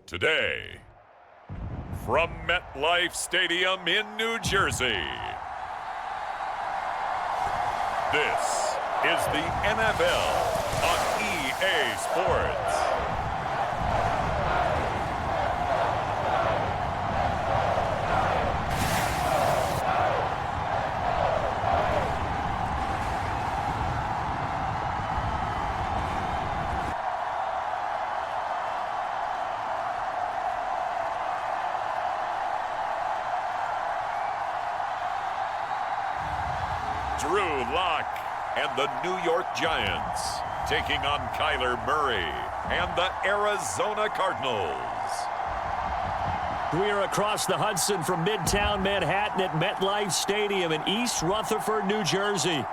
Today, from MetLife Stadium in New Jersey, this is the NFL on EA Sports. Drew Lock and the New York Giants taking on Kyler Murray and the Arizona Cardinals. We are across the Hudson from Midtown Manhattan at MetLife Stadium in East Rutherford, New Jersey.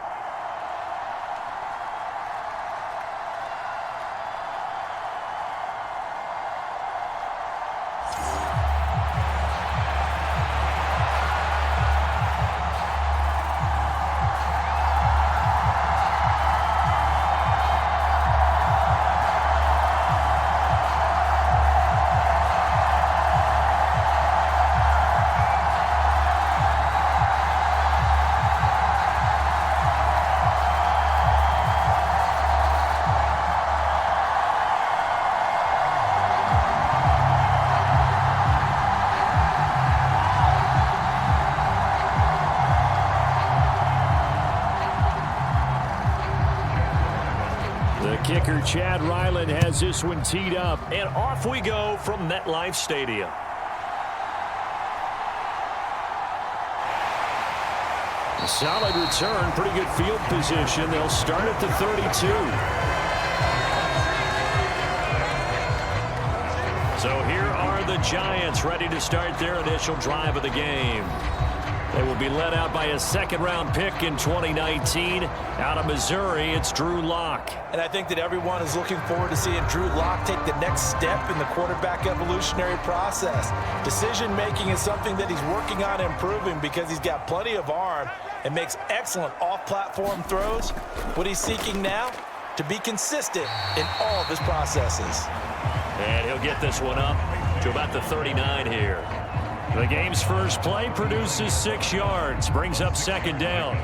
Kicker Chad Ryland has this one teed up, and off we go from MetLife Stadium. A solid return, pretty good field position. They'll start at the 32. So here are the Giants ready to start their initial drive of the game. They will be led out by a second-round pick in 2019. Out of Missouri, it's Drew Lock. And I think that everyone is looking forward to seeing Drew Lock take the next step in the quarterback evolutionary process. Decision-making is something that he's working on improving because he's got plenty of arm and makes excellent off-platform throws. What he's seeking now, to be consistent in all of his processes. And he'll get this one up to about the 39 here. The game's first play produces 6 yards, brings up second down.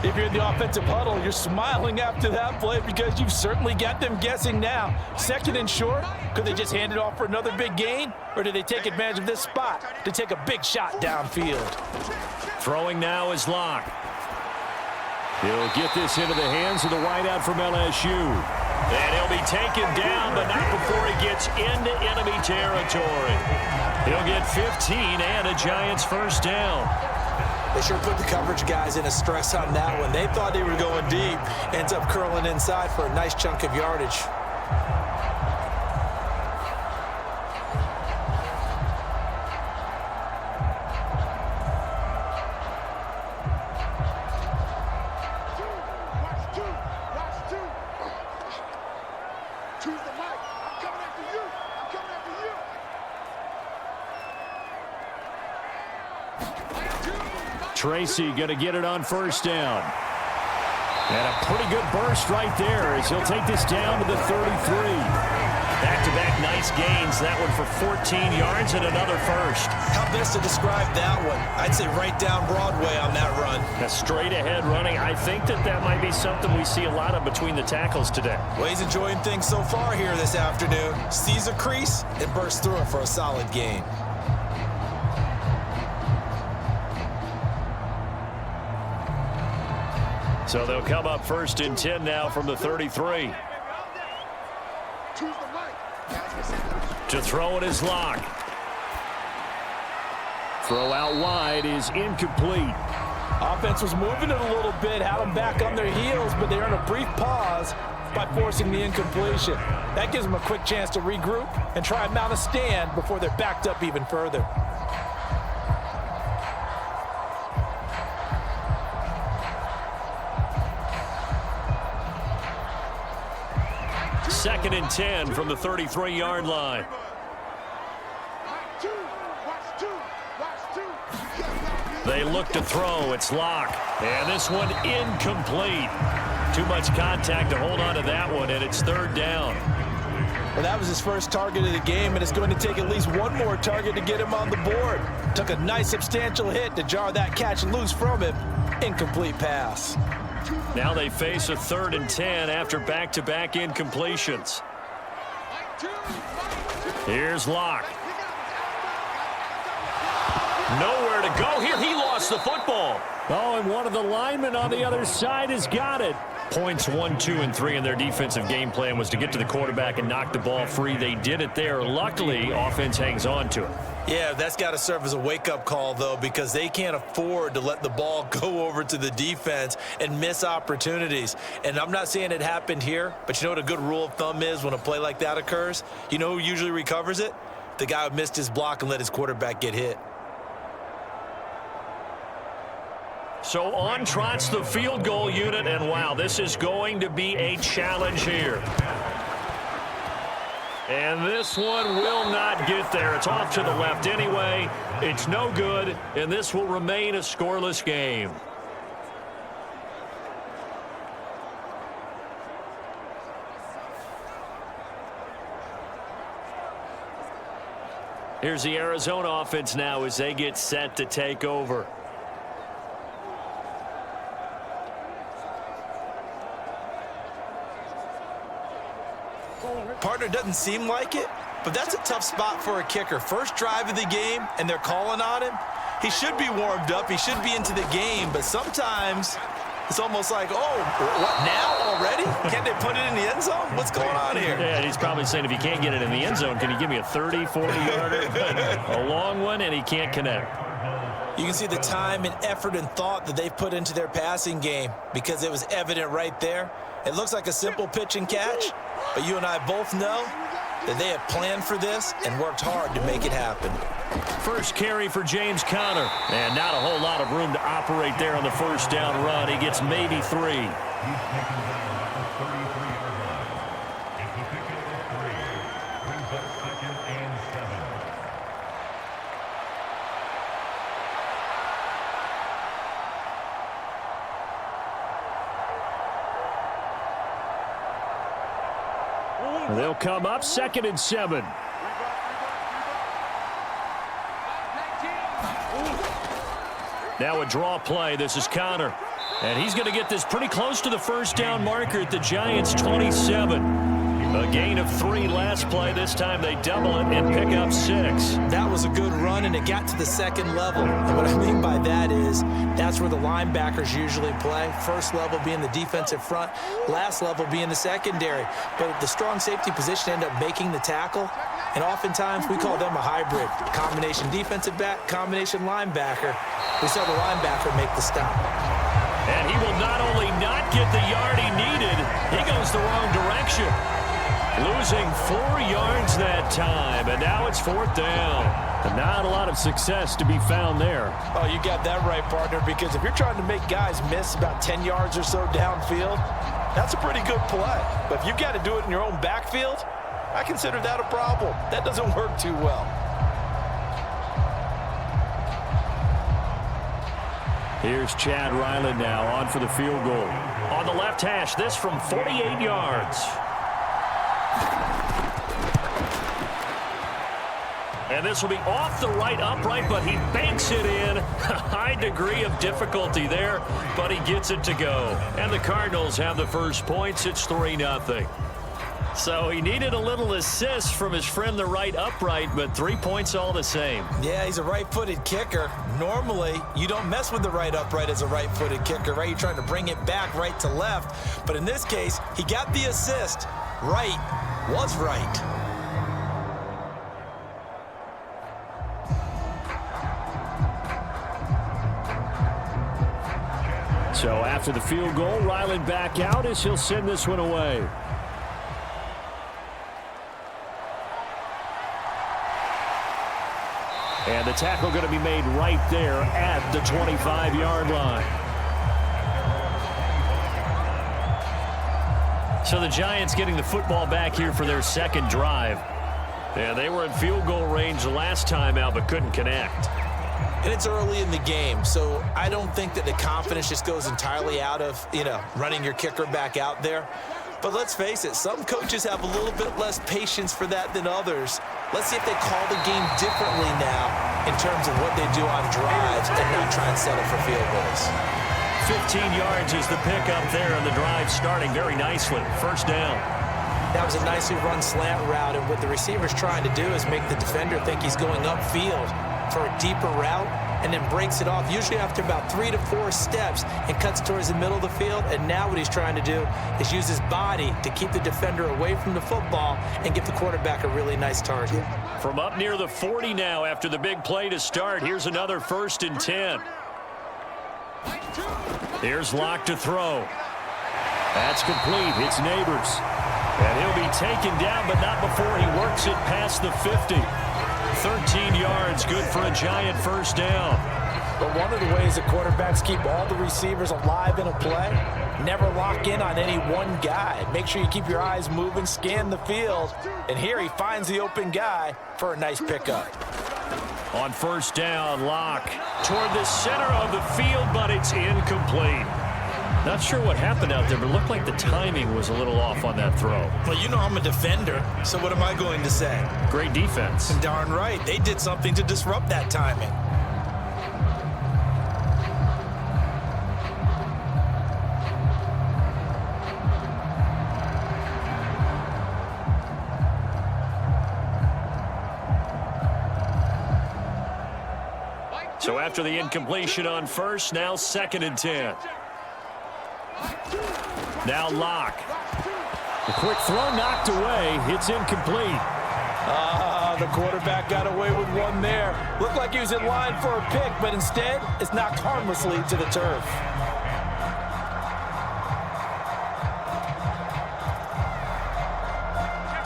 If you're in the offensive huddle, you're smiling after that play because you've certainly got them guessing now. Second and short, could they just hand it off for another big gain? Or do they take advantage of this spot to take a big shot downfield? Throwing now is Lock. He'll get this into the hands of the wideout from LSU. And he'll be taken down, but not before he gets into enemy territory. He'll get 15 and a Giants first down. They sure put the coverage guys in a stress on that one. They thought they were going deep. Ends up curling inside for a nice chunk of yardage. Tracy going to get it on first down. And a pretty good burst right there as he'll take this down to the 33. Back-to-back nice gains. That one for 14 yards and another first. How best to describe that one? I'd say right down Broadway on that run. A straight-ahead running. I think that might be something we see a lot of between the tackles today. Well, he's enjoying things so far here this afternoon. Sees a crease and bursts through it for a solid gain. So they'll come up first and 10 now from the 33. To throw it is Lock. Throw out wide is incomplete. Offense was moving it a little bit, had them back on their heels, but they earned a brief pause by forcing the incompletion. That gives them a quick chance to regroup and try and mount a stand before they're backed up even further. Second and 10 from the 33-yard line. They look to throw. It's Lock. And this one incomplete. Too much contact to hold on to that one, and it's third down. Well, that was his first target of the game, and it's going to take at least one more target to get him on the board. Took a nice substantial hit to jar that catch loose from him. Incomplete pass. Now they face a 3rd and 10 after back-to-back incompletions. Here's Locke. Nowhere to go here. He lost the football. Oh, and one of the linemen on the other side has got it. Points 1, 2, and 3 in their defensive game plan was to get to the quarterback and knock the ball free. They did it there. Luckily, offense hangs on to it. Yeah, that's got to serve as a wake-up call, though, because they can't afford to let the ball go over to the defense and miss opportunities. And I'm not saying it happened here, but you know what a good rule of thumb is when a play like that occurs? You know who usually recovers it? The guy who missed his block and let his quarterback get hit. So on trots the field goal unit, and wow, this is going to be a challenge here. And this one will not get there. It's off to the left anyway. It's no good, and this will remain a scoreless game. Here's the Arizona offense now as they get set to take over. Partner, doesn't seem like it, but that's a tough spot for a kicker. First drive of the game, and they're calling on him. He should be warmed up. He should be into the game, but sometimes it's almost like, oh, what, now already? Can't they put it in the end zone? What's going on here? Yeah, he's probably saying if you can't get it in the end zone, can you give me a 30, 40-yarder? A long one, and he can't connect. You can see the time and effort and thought that they've put into their passing game because it was evident right there. It looks like a simple pitch and catch, but you and I both know that they have planned for this and worked hard to make it happen. First carry for James Conner, and not a whole lot of room to operate there on the first down run. He gets maybe 3. They'll come up 2nd and 7. Now a draw play. This is Conner. And he's going to get this pretty close to the first down marker at the Giants' 27. A gain of 3 last play. This time they double it and pick up 6. That was a good run, and it got to the second level. And what I mean by that is that's where the linebackers usually play. First level being the defensive front, last level being the secondary. But the strong safety position ended up making the tackle, and oftentimes we call them a hybrid. Combination defensive back, combination linebacker. We saw the linebacker make the stop. And he will not only not get the yard he needed, he goes the wrong direction. Losing 4 yards that time, and now it's 4th down. And not a lot of success to be found there. Oh, you got that right, partner, because if you're trying to make guys miss about 10 yards or so downfield, that's a pretty good play. But if you've got to do it in your own backfield, I consider that a problem. That doesn't work too well. Here's Chad Ryland now on for the field goal. On the left hash, this from 48 yards. And this will be off the right upright, but he banks it in. A high degree of difficulty there, but he gets it to go. And the Cardinals have the first points. It's 3-0. So he needed a little assist from his friend the right upright, but 3 points all the same. Yeah, he's a right-footed kicker. Normally, you don't mess with the right upright as a right-footed kicker, right? You're trying to bring it back right to left. But in this case, he got the assist. Right was right. So after the field goal, Ryland back out as he'll send this one away. And the tackle going to be made right there at the 25-yard line. So the Giants getting the football back here for their second drive. Yeah, they were in field goal range the last time out, but couldn't connect. And it's early in the game, so I don't think that the confidence just goes entirely out of, running your kicker back out there. But let's face it, some coaches have a little bit less patience for that than others. Let's see if they call the game differently now in terms of what they do on drives and not try and settle for field goals. 15 yards is the pickup there, and the drive starting very nicely. First down. That was a nicely run slant route, and what the receiver's trying to do is make the defender think he's going upfield for a deeper route, and then breaks it off, usually after about 3 to 4 steps, and cuts towards the middle of the field. And now what he's trying to do is use his body to keep the defender away from the football and give the quarterback a really nice target. From up near the 40 now after the big play to start, here's another 1st and 10. Here's Locke to throw. That's complete. It's Neighbors. And he'll be taken down, but not before he works it past the 50. 13 yards, good for a Giant first down. But one of the ways that quarterbacks keep all the receivers alive in a play, never lock in on any one guy. Make sure you keep your eyes moving, scan the field, and here he finds the open guy for a nice pickup. On first down, Locke toward the center of the field, but it's incomplete. Not sure what happened out there, but it looked like the timing was a little off on that throw. Well, you know I'm a defender, so what am I going to say? Great defense. Darn right. They did something to disrupt that timing. So after the incompletion on first, now 2nd and 10. Now Locke. The quick throw knocked away. It's incomplete. The quarterback got away with one there. Looked like he was in line for a pick, but instead, it's knocked harmlessly to the turf.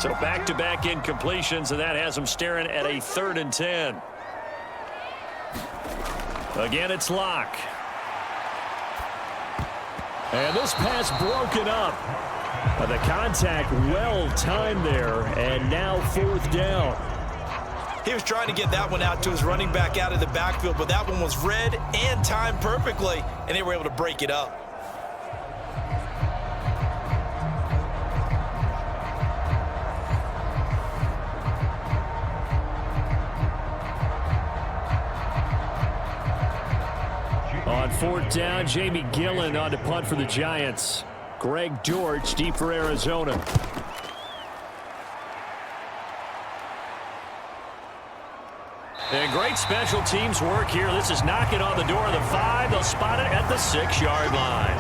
So back-to-back incompletions, and that has him staring at a 3rd and 10. Again, it's Locke. And this pass broken up. The contact well-timed there, and now 4th down. He was trying to get that one out to his running back out of the backfield, but that one was read and timed perfectly, and they were able to break it up. On 4th down, Jamie Gillen on to punt for the Giants. Greg George deep for Arizona. And great special teams work here. This is knocking on the door of the 5. They'll spot it at the 6-yard line.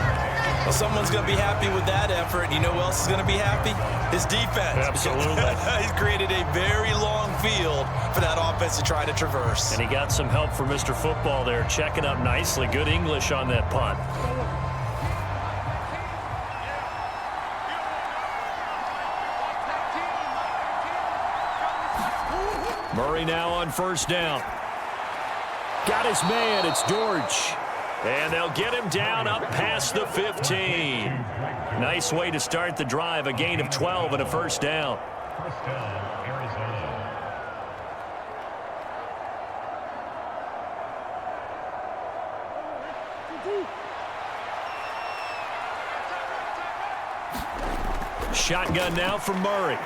Well, someone's going to be happy with that effort. You know who else is going to be happy? His defense. Absolutely. He's created a very long field for that offense to try to traverse. And he got some help from Mr. Football there, checking up nicely. Good English on that punt. Murray now on first down. Got his man. It's George. And they'll get him down up past the 15. Nice way to start the drive. A gain of 12 and a first down. Shotgun now from Murray.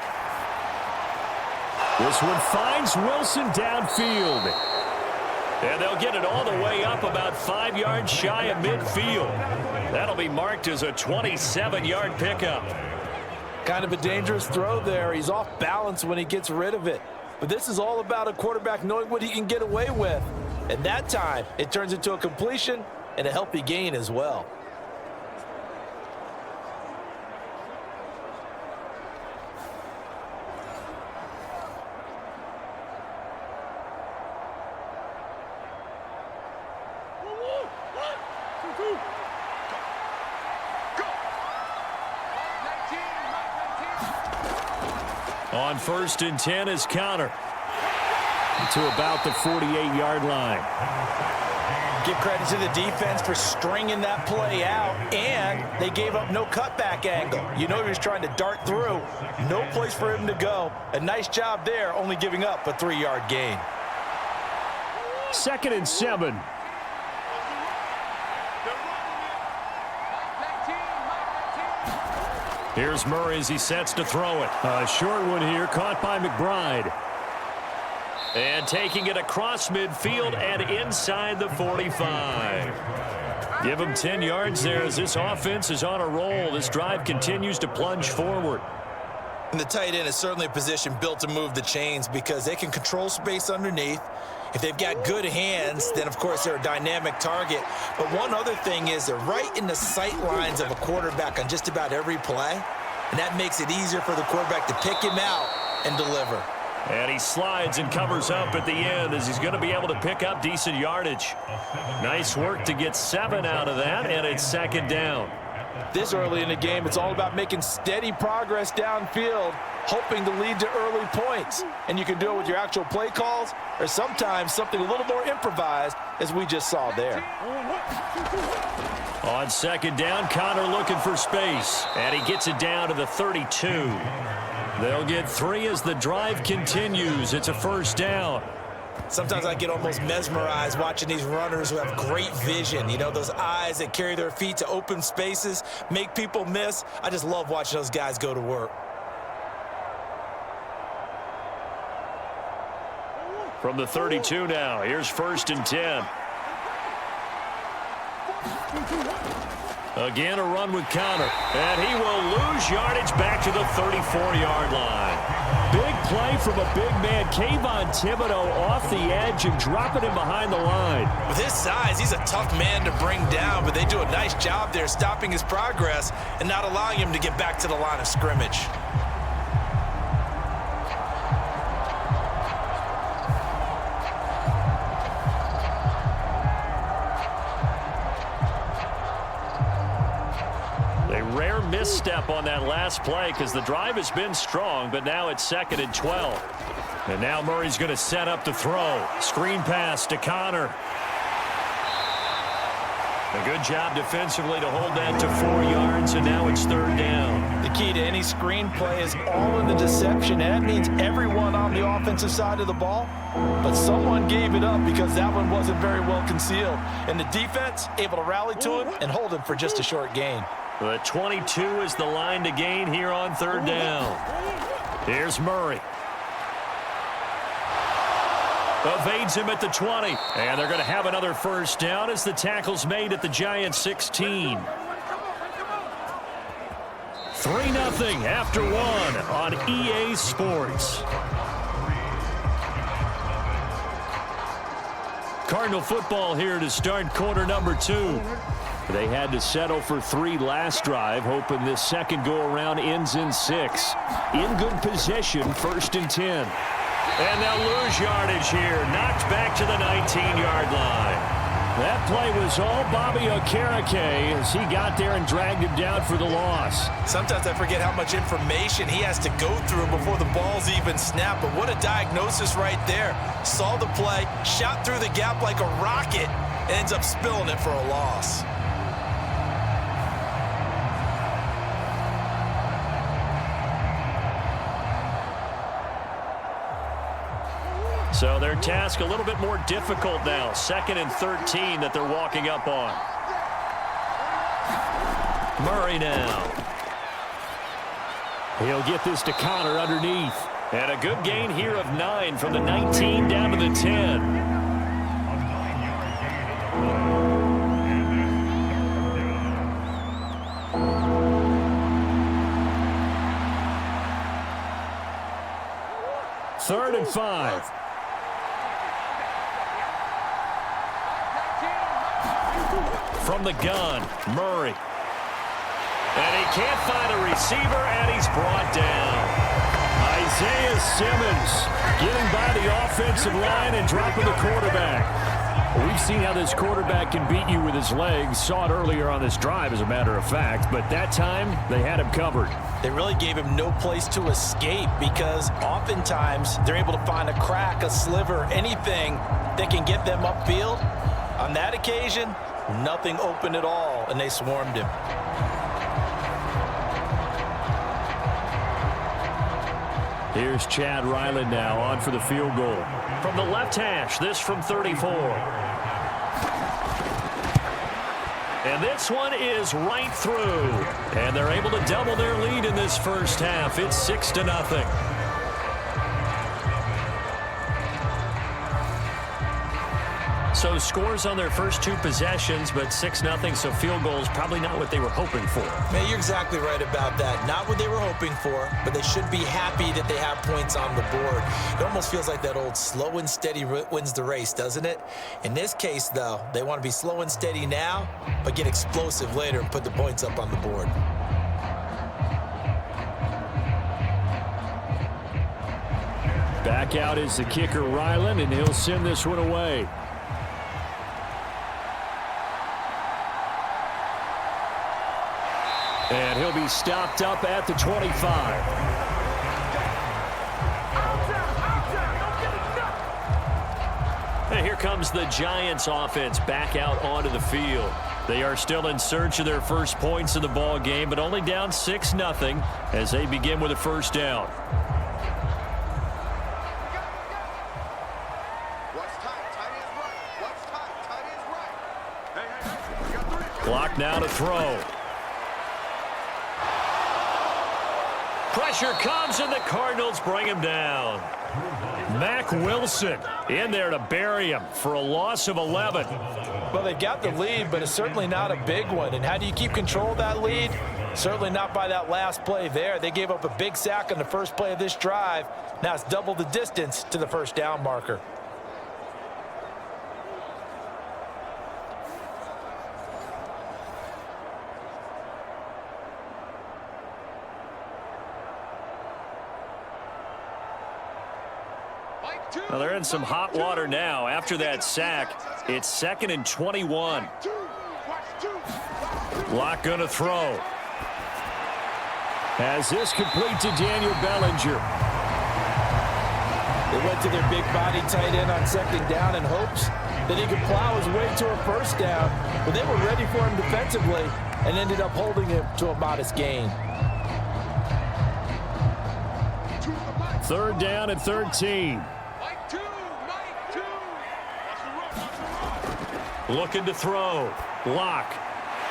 This one finds Wilson downfield. And they'll get it all the way up about 5 yards shy of midfield. That'll be marked as a 27-yard pickup. Kind of a dangerous throw there. He's off balance when he gets rid of it. But this is all about a quarterback knowing what he can get away with. And that time, it turns into a completion and a healthy gain as well. On 1st and 10 is Connor to about the 48-yard line. Give credit to the defense for stringing that play out, and they gave up no cutback angle. You know he was trying to dart through. No place for him to go. A nice job there, only giving up a 3-yard gain. 2nd and 7. Here's Murray as he sets to throw it. A short one here, caught by McBride. And taking it across midfield and inside the 45. Give him 10 yards there as this offense is on a roll. This drive continues to plunge forward. And the tight end is certainly a position built to move the chains because they can control space underneath. If they've got good hands, then, of course, they're a dynamic target. But one other thing is they're right in the sight lines of a quarterback on just about every play, and that makes it easier for the quarterback to pick him out and deliver. And he slides and covers up at the end as he's going to be able to pick up decent yardage. Nice work to get 7 out of that, and it's second down. This early in the game, it's all about making steady progress downfield, hoping to lead to early points. And you can do it with your actual play calls or sometimes something a little more improvised, as we just saw there. On second down, Connor looking for space, and he gets it down to the 32. They'll get 3 as the drive continues. It's a first down. Sometimes I get almost mesmerized watching these runners who have great vision. You know, those eyes that carry their feet to open spaces, make people miss. I just love watching those guys go to work. From the 32 now, here's first and 10. Again, a run with Connor, and he will lose yardage back to the 34-yard line. Big play from a big man, Kayvon Thibodeau, off the edge and dropping him behind the line. With his size, he's a tough man to bring down, but they do a nice job there stopping his progress and not allowing him to get back to the line of scrimmage. Misstep on that last play because the drive has been strong, but now it's second and 12. And now Murray's going to set up the throw. Screen pass to Connor. A good job defensively to hold that to 4 yards, and now it's third down. The key to any screen play is all in the deception. That means everyone on the offensive side of the ball, but someone gave it up because that one wasn't very well concealed. And the defense able to rally to him and hold him for just a short gain. The 22 is the line to gain here on third down. Here's Murray. Evades him at the 20. And they're going to have another first down as the tackle's made at the Giants 16. 3-0 after 1 on EA Sports. Cardinal football here to start quarter number 2. They had to settle for 3 last drive, hoping this second go-around ends in 6. In good position, first and 10. And they'll lose yardage here, knocked back to the 19-yard line. That play was all Bobby Okereke as he got there and dragged him down for the loss. Sometimes I forget how much information he has to go through before the ball's even snapped, but what a diagnosis right there. Saw the play, shot through the gap like a rocket, and ends up spilling it for a loss. So their task a little bit more difficult now. Second and 13 that they're walking up on. Murray now. He'll get this to Connor underneath. And a good gain here of 9 from the 19 down to the 10. Third and 5. From the gun, Murray. And he can't find a receiver, and he's brought down. Isaiah Simmons getting by the offensive line and dropping the quarterback. We've seen how this quarterback can beat you with his legs. Saw it earlier on this drive, as a matter of fact. But that time, they had him covered. They really gave him no place to escape because oftentimes they're able to find a crack, a sliver, anything that can get them upfield. On that occasion, nothing open at all, and they swarmed him. Here's Chad Ryland now on for the field goal. From the left hash, this from 34. And this one is right through. And they're able to double their lead in this first half. It's 6-0. So scores on their first two possessions, but 6-0, so field goals probably not what they were hoping for. Man, you're exactly right about that. Not what they were hoping for, but they should be happy that they have points on the board. It almost feels like that old slow and steady wins the race, doesn't it? In this case, though, they want to be slow and steady now, but get explosive later and put the points up on the board. Back out is the kicker, Ryland, and he'll send this one away. And he'll be stopped up at the 25. And here comes the Giants offense back out onto the field. They are still in search of their first points of the ball game, but only down 6-0 as they begin with a first down. Clock now to throw. Pressure comes, and the Cardinals bring him down. Mack Wilson in there to bury him for a loss of 11. Well, they've got the lead, but it's certainly not a big one. And how do you keep control of that lead? Certainly not by that last play there. They gave up a big sack on the first play of this drive. Now it's double the distance to the first down marker. Well, they're in some hot water now. After that sack, it's 2nd and 21. Lock going to throw. Has this complete to Daniel Bellinger. They went to their big body tight end on 2nd down in hopes that he could plow his way to a first down. But they were ready for him defensively and ended up holding him to a modest gain. 3rd down and 13. Looking to throw. Lock.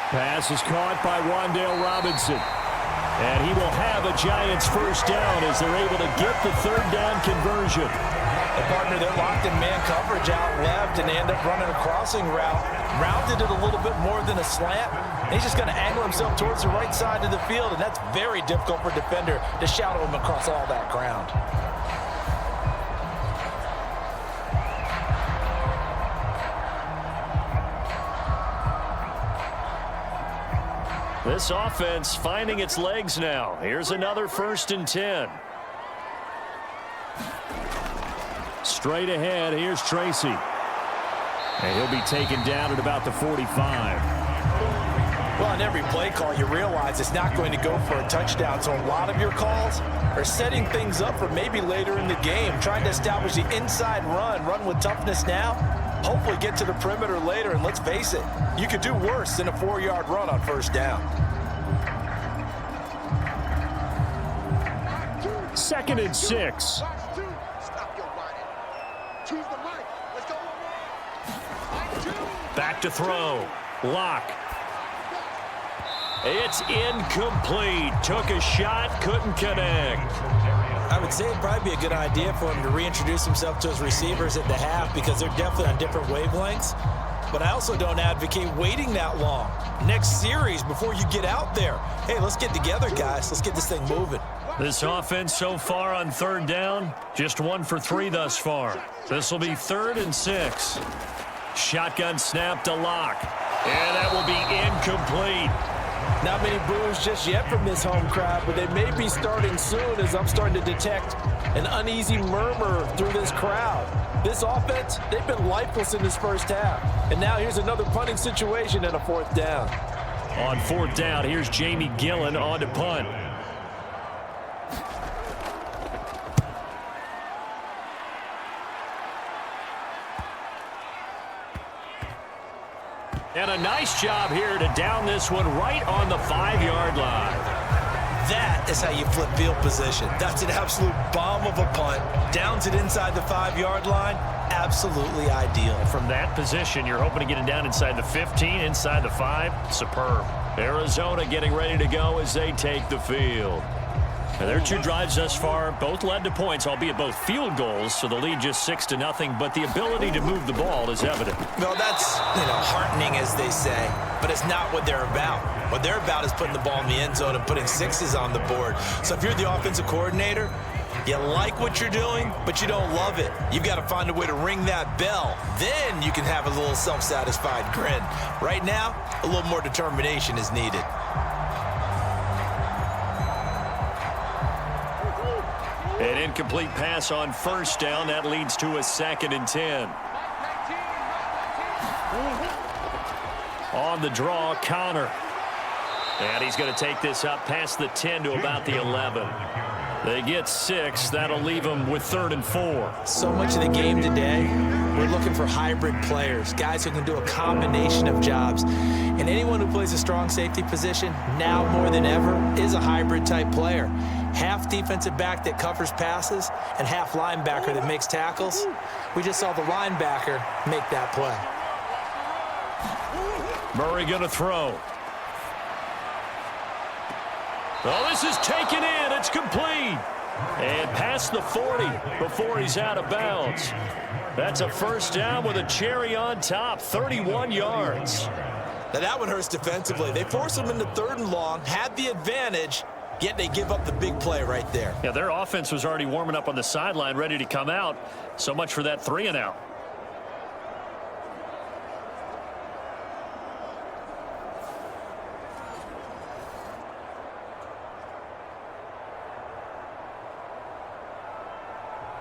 Pass is caught by Wan'Dale Robinson. And he will have a Giants first down as they're able to get the 3rd down conversion. The partner, they're locked in man coverage out left, and they end up running a crossing route. Rounded it a little bit more than a slant. And he's just going to angle himself towards the right side of the field, and that's very difficult for a defender to shadow him across all that ground. This offense finding its legs now. Here's another 1st and 10. Straight ahead, here's Tracy. And he'll be taken down at about the 45. Well, on every play call, you realize it's not going to go for a touchdown. So a lot of your calls are setting things up for maybe later in the game, trying to establish the inside run with toughness now. Hopefully get to the perimeter later, and let's face it, you could do worse than a 4-yard run on first down. 2nd and 6. Back to throw. Lock. It's incomplete. Took a shot, couldn't connect. I would say it'd probably be a good idea for him to reintroduce himself to his receivers at the half because they're definitely on different wavelengths. But I also don't advocate waiting that long. Next series before you get out there. Hey, let's get together, guys. Let's get this thing moving. This offense so far on 3rd down, just 1 for 3 thus far. This will be 3rd and 6. Shotgun snap to Lock. And that will be incomplete. Not many boos just yet from this home crowd, but they may be starting soon as I'm starting to detect an uneasy murmur through this crowd. This offense, they've been lifeless in this first half. And now here's another punting situation and a 4th down. On 4th down, here's Jamie Gillen on to punt. And a nice job here to down this one right on the 5-yard line. That is how you flip field position. That's an absolute bomb of a punt. Downs it inside the 5-yard line. Absolutely ideal. From that position, you're hoping to get it down inside the 15, inside the 5. Superb. Arizona getting ready to go as they take the field. And their 2 drives thus far both led to points, albeit both field goals, so the lead just 6-0, but the ability to move the ball is evident. Well, that's, heartening, as they say, but it's not what they're about. What they're about is putting the ball in the end zone and putting 6s on the board. So if you're the offensive coordinator, you like what you're doing, but you don't love it. You've got to find a way to ring that bell. Then you can have a little self-satisfied grin. Right now, a little more determination is needed. An incomplete pass on first down. That leads to a 2nd and 10. On the draw, Connor. And he's going to take this up past the 10 to about the 11. They get 6. That'll leave them with 3rd and 4. So much of the game today, we're looking for hybrid players, guys who can do a combination of jobs. And anyone who plays a strong safety position, now more than ever, is a hybrid-type player. Half defensive back that covers passes and half linebacker that makes tackles. We just saw the linebacker make that play. Murray going to throw. Oh, this is taken in. It's complete. And past the 40 before he's out of bounds. That's a first down with a cherry on top, 31 yards. Now that one hurts defensively. They forced him into 3rd and long, had the advantage, yet they give up the big play right there. Yeah, their offense was already warming up on the sideline, ready to come out. So much for that 3 and out.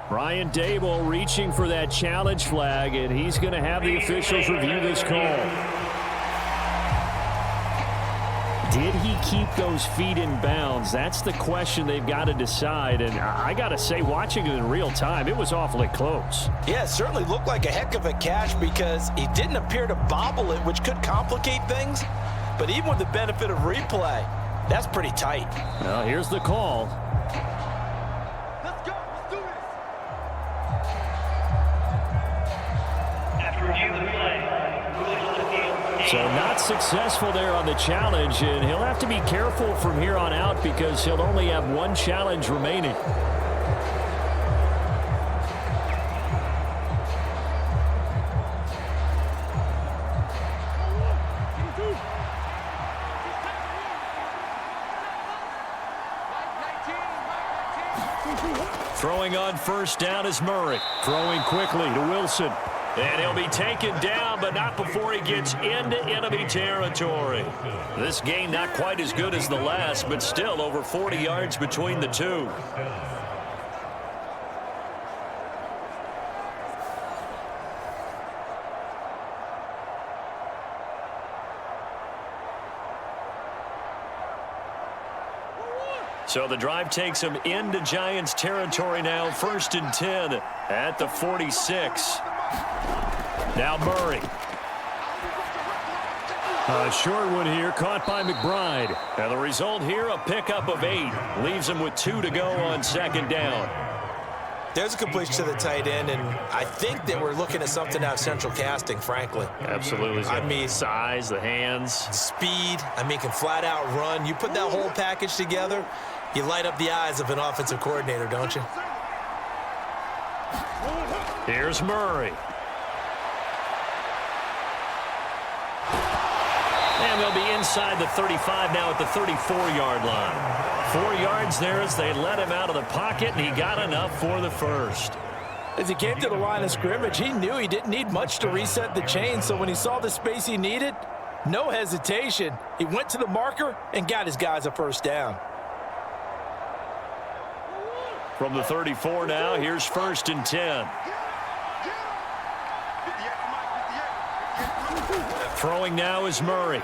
Brian Daboll reaching for that challenge flag, and he's going to have the officials review this call. Did he keep those feet in bounds? That's the question they've got to decide. And I got to say, watching it in real time, it was awfully close. Yeah, it certainly looked like a heck of a catch because he didn't appear to bobble it, which could complicate things. But even with the benefit of replay, that's pretty tight. Well, here's the call. So not successful there on the challenge, and he'll have to be careful from here on out because he'll only have 1 challenge remaining. Throwing on first down is Murray. Throwing quickly to Wilson. And he'll be taken down, but not before he gets into enemy territory. This game not quite as good as the last, but still over 40 yards between the 2. So the drive takes him into Giants territory now. 1st and 10 at the 46. Now Murray. A short one here, caught by McBride. And the result here, a pickup of 8. Leaves him with 2 to go on 2nd down. There's a completion to the tight end, and I think that we're looking at something out of central casting, frankly. Absolutely. I mean, size, the hands. Speed, can flat out run. You put that whole package together, you light up the eyes of an offensive coordinator, don't you? Here's Murray. And they'll be inside the 35 now at the 34-yard line. 4 yards there as they let him out of the pocket, and he got enough for the first. As he came to the line of scrimmage, he knew he didn't need much to reset the chain, so when he saw the space he needed, no hesitation. He went to the marker and got his guys a first down. From the 34 now, here's 1st and 10. Throwing now is Murray.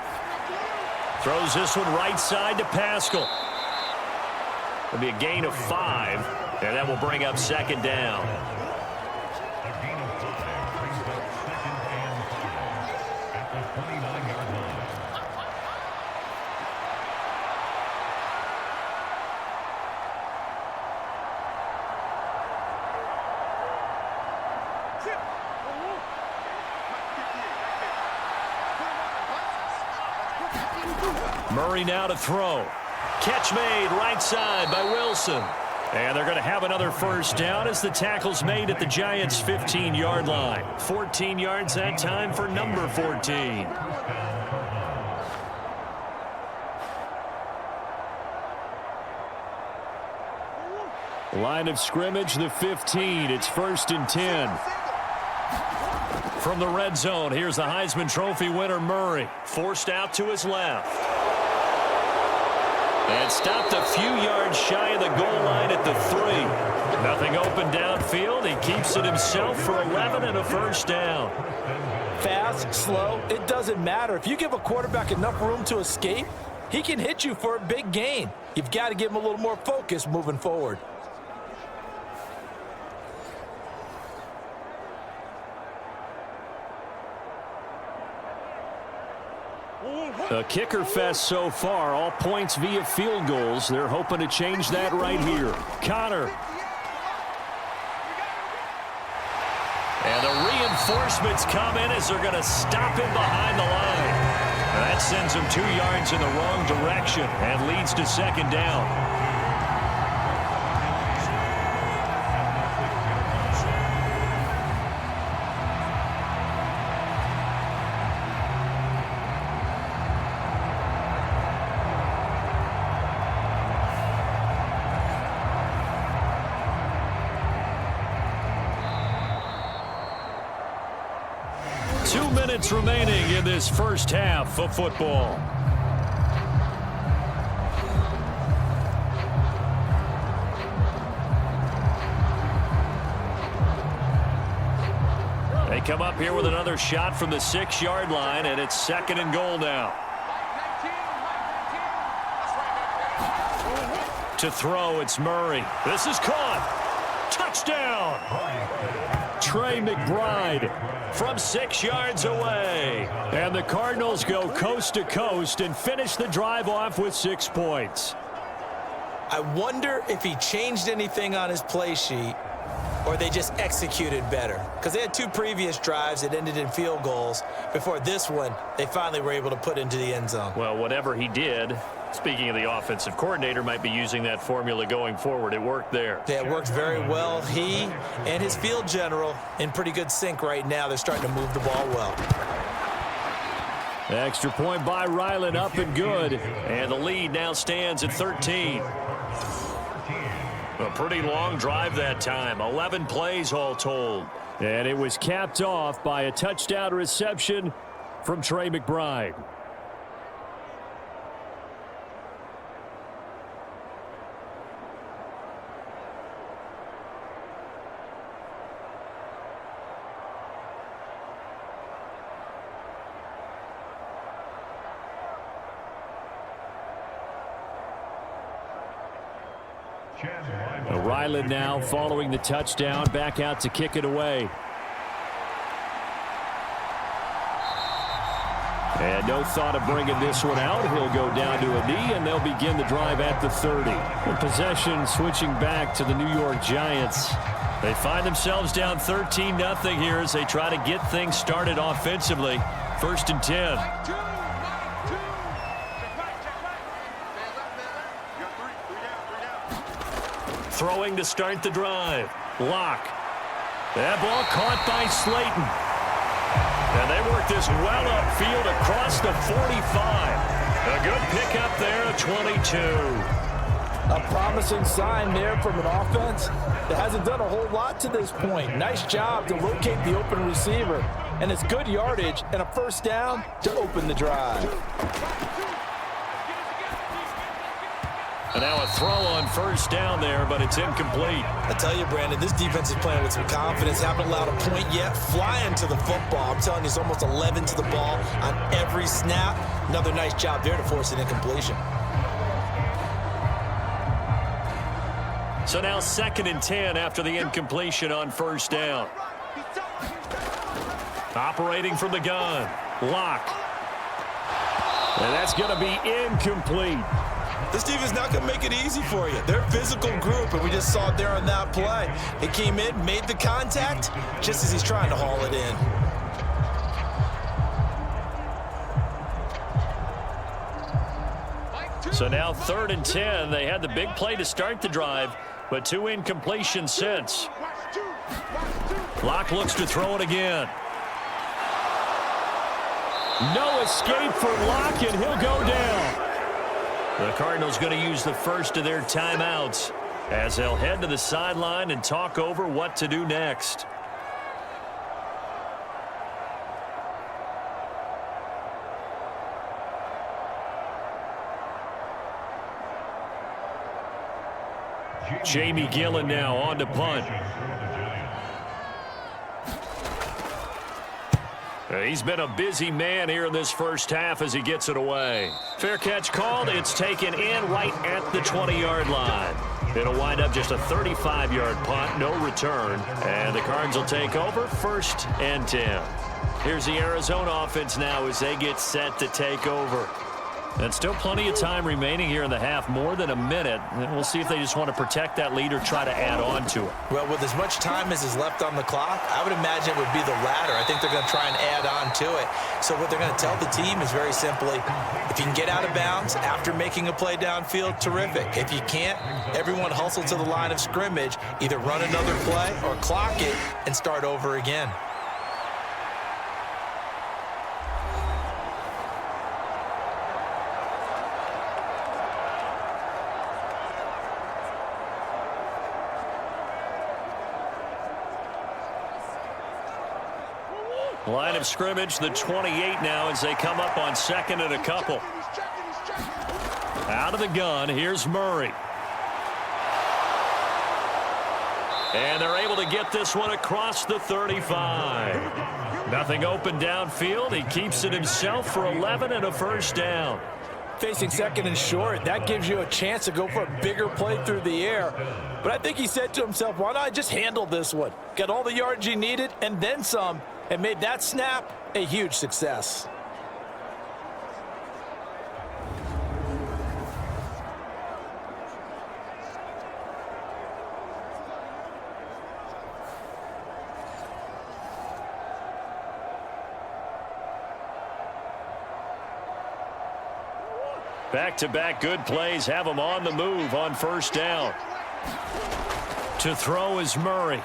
Throws this one right side to Pascal. It'll be a gain of 5, and that will bring up 2nd down. Murray now to throw. Catch made right side by Wilson. And they're going to have another first down as the tackle's made at the Giants' 15-yard line. 14 yards that time for number 14. Line of scrimmage, the 15. It's 1st and 10. From the red zone, here's the Heisman Trophy winner, Murray. Forced out to his left. And stopped a few yards shy of the goal line at the 3. Nothing open downfield. He keeps it himself for 11 and a first down. Fast, slow, it doesn't matter. If you give a quarterback enough room to escape, he can hit you for a big gain. You've got to give him a little more focus moving forward. A kicker fest so far, all points via field goals. They're hoping to change that right here. Connor. And the reinforcements come in as they're going to stop him behind the line. That sends him 2 yards in the wrong direction and leads to 2nd down. Remaining in this first half of football. They come up here with another shot from the 6-yard line, and it's 2nd and goal now. To throw, it's Murray. This is caught. Touchdown! Trey McBride from 6 yards away. And the Cardinals go coast to coast and finish the drive off with 6 points. I wonder if he changed anything on his play sheet or they just executed better. Because they had 2 previous drives that ended in field goals. Before this one, they finally were able to put into the end zone. Well, whatever he did, speaking of the offensive coordinator, might be using that formula going forward. It worked there. Yeah, it worked very well. He and his field general in pretty good sync right now. They're starting to move the ball well. Extra point by Ryland, up and good. And the lead now stands at 13. A pretty long drive that time. 11 plays all told. And it was capped off by a touchdown reception from Trey McBride. Ryland now following the touchdown, back out to kick it away. And no thought of bringing this one out. He'll go down to a knee, and they'll begin the drive at the 30. The possession switching back to the New York Giants. They find themselves down 13-0 here as they try to get things started offensively. 1st and 10. Throwing to start the drive. Locke. That ball caught by Slayton. And they work this well upfield across the 45. A good pickup there at 22. A promising sign there from an offense that hasn't done a whole lot to this point. Nice job to locate the open receiver. And it's good yardage and a first down to open the drive. And now a throw on 1st down there, but it's incomplete. I tell you, Brandon, this defense is playing with some confidence. Haven't allowed a point yet. Flying to the football. I'm telling you, it's almost 11 to the ball on every snap. Another nice job there to force an incompletion. So now 2nd and 10 after the incompletion on 1st down. Operating from the gun. Locke. And that's going to be incomplete. This defense is not going to make it easy for you. They're a physical group, and we just saw it there on that play. He came in, made the contact, just as he's trying to haul it in. So now 3rd and 10. They had the big play to start the drive, but 2 incompletions since. Locke looks to throw it again. No escape for Locke, and he'll go down. The Cardinals going to use the first of their timeouts as they'll head to the sideline and talk over what to do next. Jamie Gillen now on to punt. He's been a busy man here in this first half as he gets it away. Fair catch called. It's taken in right at the 20-yard line. It'll wind up just a 35-yard punt, no return. And the Cardinals will take over 1st and 10. Here's the Arizona offense now as they get set to take over. And still plenty of time remaining here in the half, more than a minute. And we'll see if they just want to protect that lead or try to add on to it. Well, with as much time as is left on the clock, I would imagine it would be the latter. I think they're going to try and add on to it. So what they're going to tell the team is very simply, if you can get out of bounds after making a play downfield, terrific. If you can't, everyone hustle to the line of scrimmage, either run another play or clock it and start over again. Line of scrimmage, the 28 now as they come up on 2nd and a couple. Out of the gun, here's Murray. And they're able to get this one across the 35. Nothing open downfield. He keeps it himself for 11 and a first down. Facing 2nd and short, that gives you a chance to go for a bigger play through the air. But I think he said to himself, why not just handle this one? Got all the yards you needed and then some, and made that snap a huge success. Back-to-back good plays have them on the move on 1st down. To throw is Murray.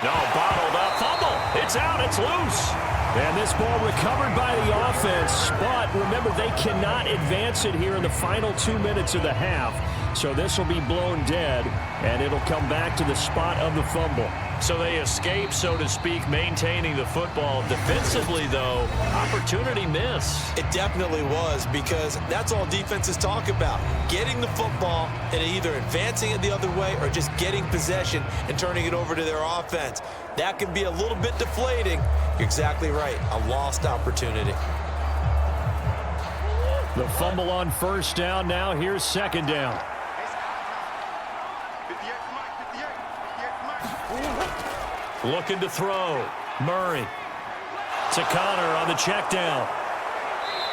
No, bottled up. Fumble. It's out. It's loose. And this ball recovered by the offense. But remember, they cannot advance it here in the final 2 minutes of the half. So this will be blown dead, and it'll come back to the spot of the fumble. So they escape, so to speak, maintaining the football. Defensively, though, opportunity miss. It definitely was, because that's all defenses talk about. Getting the football and either advancing it the other way or just getting possession and turning it over to their offense. That can be a little bit deflating. You're exactly right. A lost opportunity. The fumble on 1st down. Now here's 2nd down. Looking to throw. Murray. To Connor on the check down.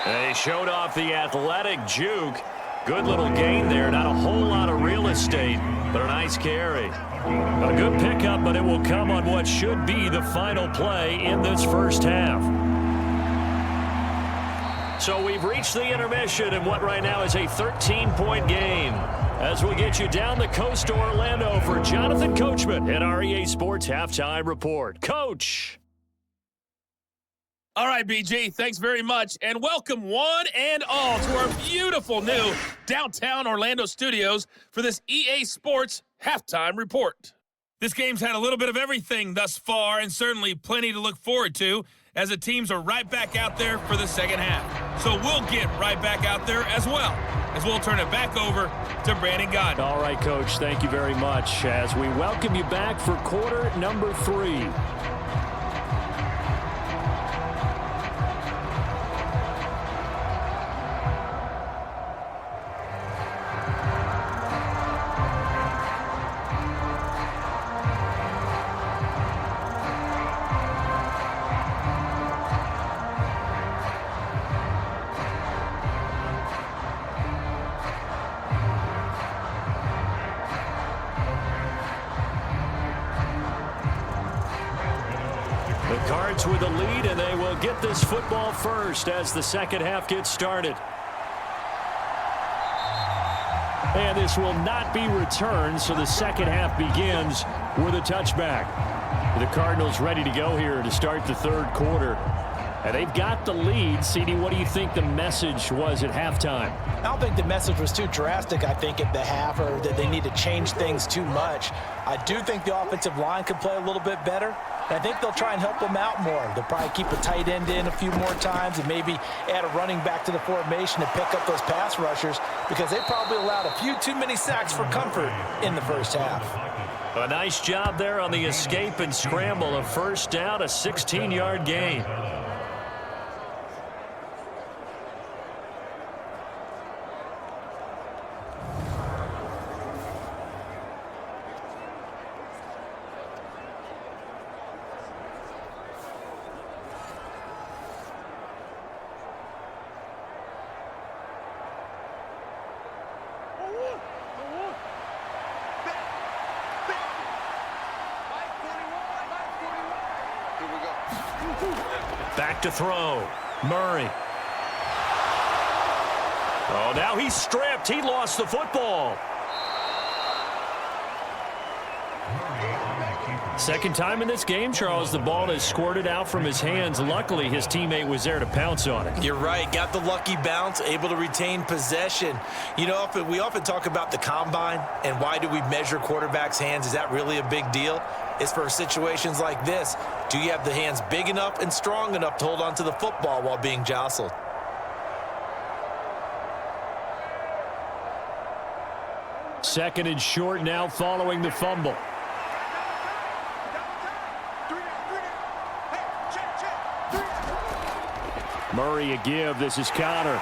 They showed off the athletic juke. Good little gain there. Not a whole lot of real estate, but a nice carry. A good pickup, but it will come on what should be the final play in this first half. So we've reached the intermission in what right now is a 13-point game. As we get you down the coast to Orlando for Jonathan Coachman at REA Sports Halftime Report. Coach. All right, BG, thanks very much. And welcome one and all to our beautiful new downtown Orlando studios for this EA Sports Halftime Report. This game's had a little bit of everything thus far, and certainly plenty to look forward to, as the teams are right back out there for the second half. So we'll get right back out there as well, as we'll turn it back over to Brandon Godden. All right, Coach, thank you very much as we welcome you back for quarter number 3. The Cards with the lead, and they will get this football first as the second half gets started. And this will not be returned, so the second half begins with a touchback. The Cardinals ready to go here to start the third quarter. And they've got the lead. CD, what do you think the message was at halftime? I don't think the message was too drastic, I think, at the half, or that they need to change things too much. I do think the offensive line could play a little bit better. And I think they'll try and help them out more. They'll probably keep a tight end in a few more times and maybe add a running back to the formation to pick up those pass rushers, because they probably allowed a few too many sacks for comfort in the first half. A nice job there on the escape and scramble. A first down, a 16-yard gain. Back to throw. Murray. Oh, now he's stripped. He lost the football. Second time in this game, Charles, the ball has squirted out from his hands. Luckily, his teammate was there to pounce on it. You're right. Got the lucky bounce, able to retain possession. You know, we often talk about the combine and why do we measure quarterbacks' hands. Is that really a big deal? It's for situations like this. Do you have the hands big enough and strong enough to hold on to the football while being jostled? Second and short now following the fumble. Murray a give. This is Connor.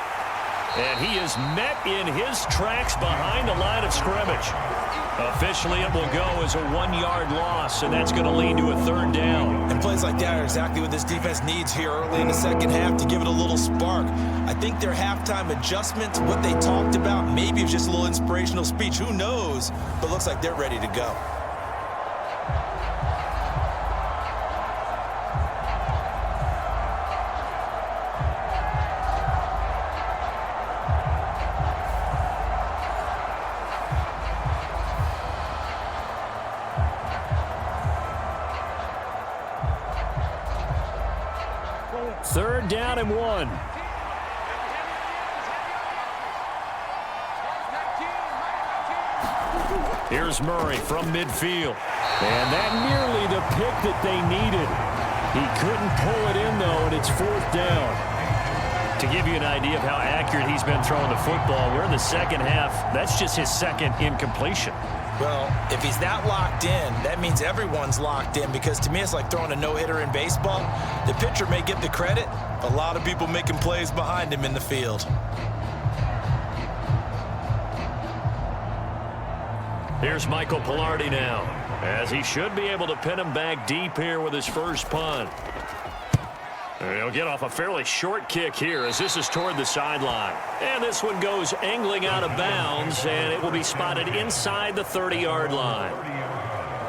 And he is met in his tracks behind the line of scrimmage. Officially, it will go as a 1-yard loss, and that's going to lead to a third down. And plays like that are exactly what this defense needs here early in the second half to give it a little spark. I think their halftime adjustments, what they talked about, maybe it was just a little inspirational speech. Who knows? But looks like they're ready to go. Third down and 1. Here's Murray from midfield. And that nearly the pick that they needed. He couldn't pull it in, though, and it's fourth down. To give you an idea of how accurate he's been throwing the football, we're in the second half. That's just his second incompletion. Well, if he's that locked in, that means everyone's locked in, because to me it's like throwing a no-hitter in baseball. The pitcher may get the credit, a lot of people making plays behind him in the field. Here's Michael Pilardi now, as he should be able to pin him back deep here with his first punt. He'll get off a fairly short kick here as this is toward the sideline. And this one goes angling out of bounds, and it will be spotted inside the 30-yard line.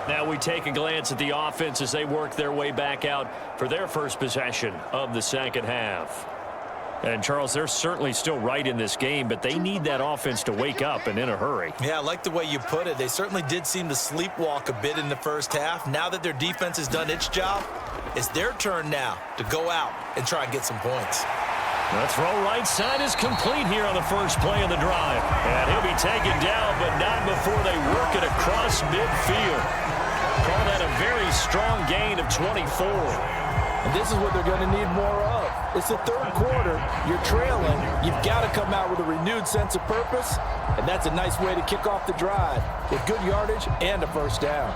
Now we take a glance at the offense as they work their way back out for their first possession of the second half. And, Charles, they're certainly still right in this game, but they need that offense to wake up and in a hurry. Yeah, I like the way you put it. They certainly did seem to sleepwalk a bit in the first half. Now that their defense has done its job, it's their turn now to go out and try and get some points. The throw right side is complete here on the first play of the drive. And he'll be taken down, but not before they work it across midfield. Call that a very strong gain of 24. And this is what they're going to need more of. It's the third quarter. You're trailing. You've got to come out with a renewed sense of purpose, and that's a nice way to kick off the drive with good yardage and a first down.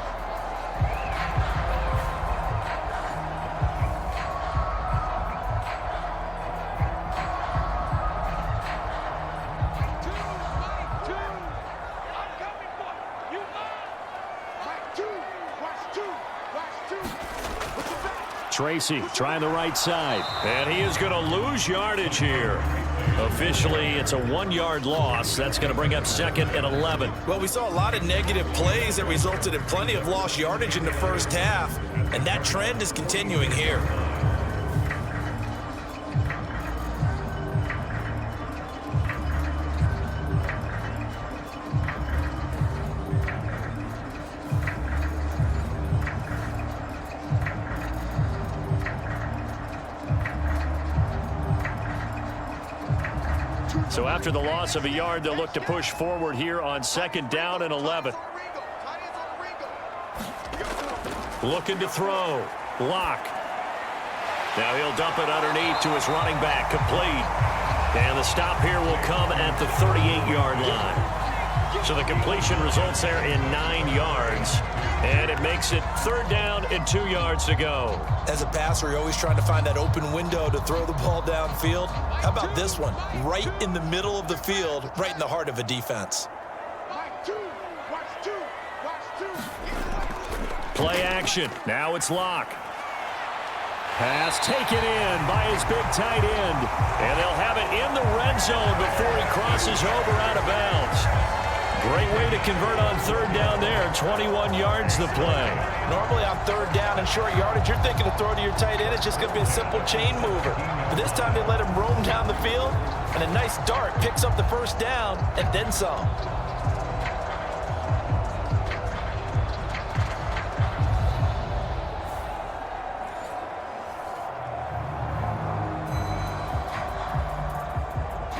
Tracy trying the right side. And he is going to lose yardage here. Officially, it's a 1-yard loss. That's going to bring up second and 11. Well, we saw a lot of negative plays that resulted in plenty of lost yardage in the first half. And that trend is continuing here. So after the loss of a yard, they'll look to push forward here on 2nd down and 11. Looking to throw. Lock. Now he'll dump it underneath to his running back. Complete. And the stop here will come at the 38-yard line. So the completion results there in 9 yards. And it makes it 3rd down and 2 yards to go. As a passer, you're always trying to find that open window to throw the ball downfield. How about this one? Right in the middle of the field, right in the heart of a defense. Play action. Now it's Lock. Pass taken in by his big tight end. And they'll have it in the red zone before he crosses over out of bounds. Great way to convert on 3rd down there. 21 yards the play. Normally on 3rd down and short yardage, you're thinking to throw to your tight end. It's just going to be a simple chain mover. But this time they let him roam down the field, and a nice dart picks up the 1st down and then some.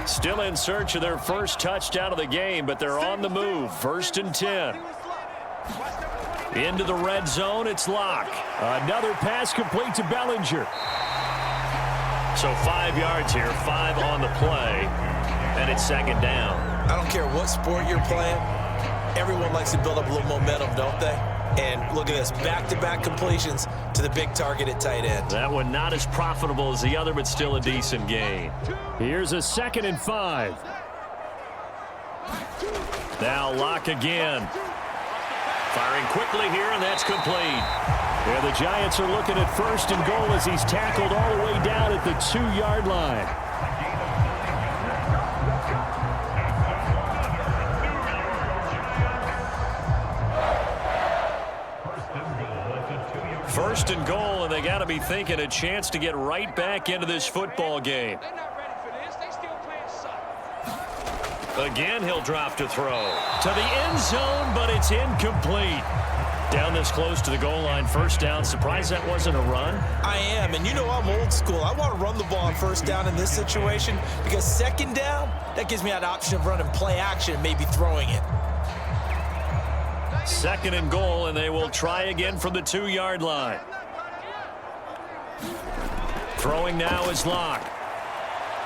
Still in search of their first touchdown of the game, but they're on the move. 1st and 10. Into the red zone, it's Lock. Another pass complete to Bellinger. So 5 yards here, 5 on the play, and it's 2nd down. I don't care what sport you're playing. Everyone likes to build up a little momentum, don't they? And look at this, back-to-back completions to the big target at tight end. That one not as profitable as the other, but still a decent gain. Here's a 2nd and 5. Now Lock again. Firing quickly here, and that's complete. Yeah, the Giants are looking at 1st and goal as he's tackled all the way down at the 2-yard line. First and goal, and they got to be thinking a chance to get right back into this football game. Again, he'll drop to throw. To the end zone, but it's incomplete. Down this close to the goal line, 1st down. Surprised that wasn't a run? I am, and you know I'm old school. I want to run the ball on 1st down in this situation because 2nd down, that gives me that option of running play action and maybe throwing it. 2nd and goal, and they will try again from the 2-yard line. Throwing now is Lock.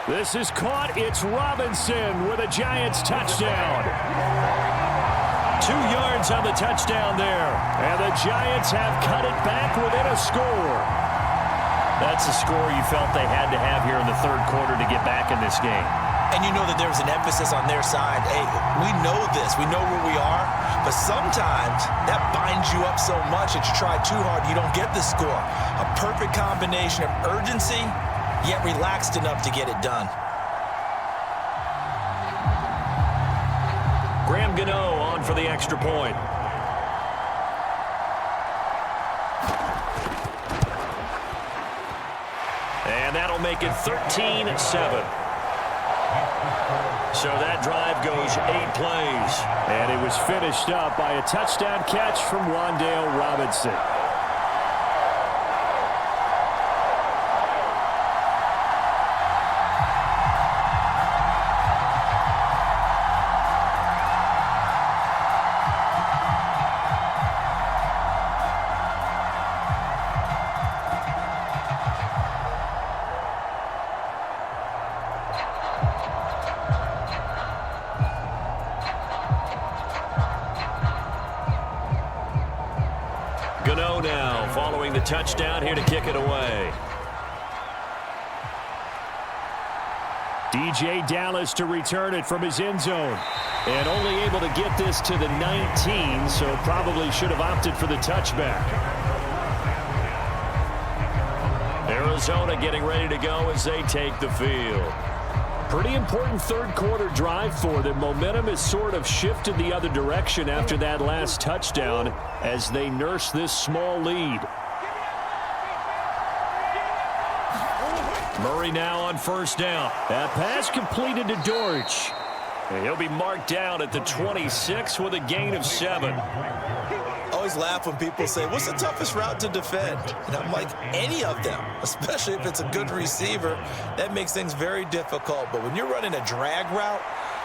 This is caught. It's Robinson with a Giants touchdown. 2 yards on the touchdown there. And the Giants have cut it back within a score. That's a score you felt they had to have here in the 3rd quarter to get back in this game. And you know that there was an emphasis on their side. Hey, we know this. We know where we are. But sometimes that binds you up so much that you try too hard, you don't get the score. A perfect combination of urgency, yet relaxed enough to get it done. Graham Gano on for the extra point. And that'll make it 13-7. So that drive goes 8 plays. And it was finished up by a touchdown catch from Wan'Dale Robinson. Gano now following the touchdown here to kick it away. DJ Dallas to return it from his end zone. And only able to get this to the 19, so probably should have opted for the touchback. Arizona getting ready to go as they take the field. Pretty important 3rd quarter drive for them. Momentum has sort of shifted the other direction after that last touchdown as they nurse this small lead. Murray now on first down. That pass completed to Dortch. And he'll be marked down at the 26 with a gain of 7. Always laugh when people say, what's the toughest route to defend? And I'm like, any of them, especially if it's a good receiver. That makes things very difficult. But when you're running a drag route,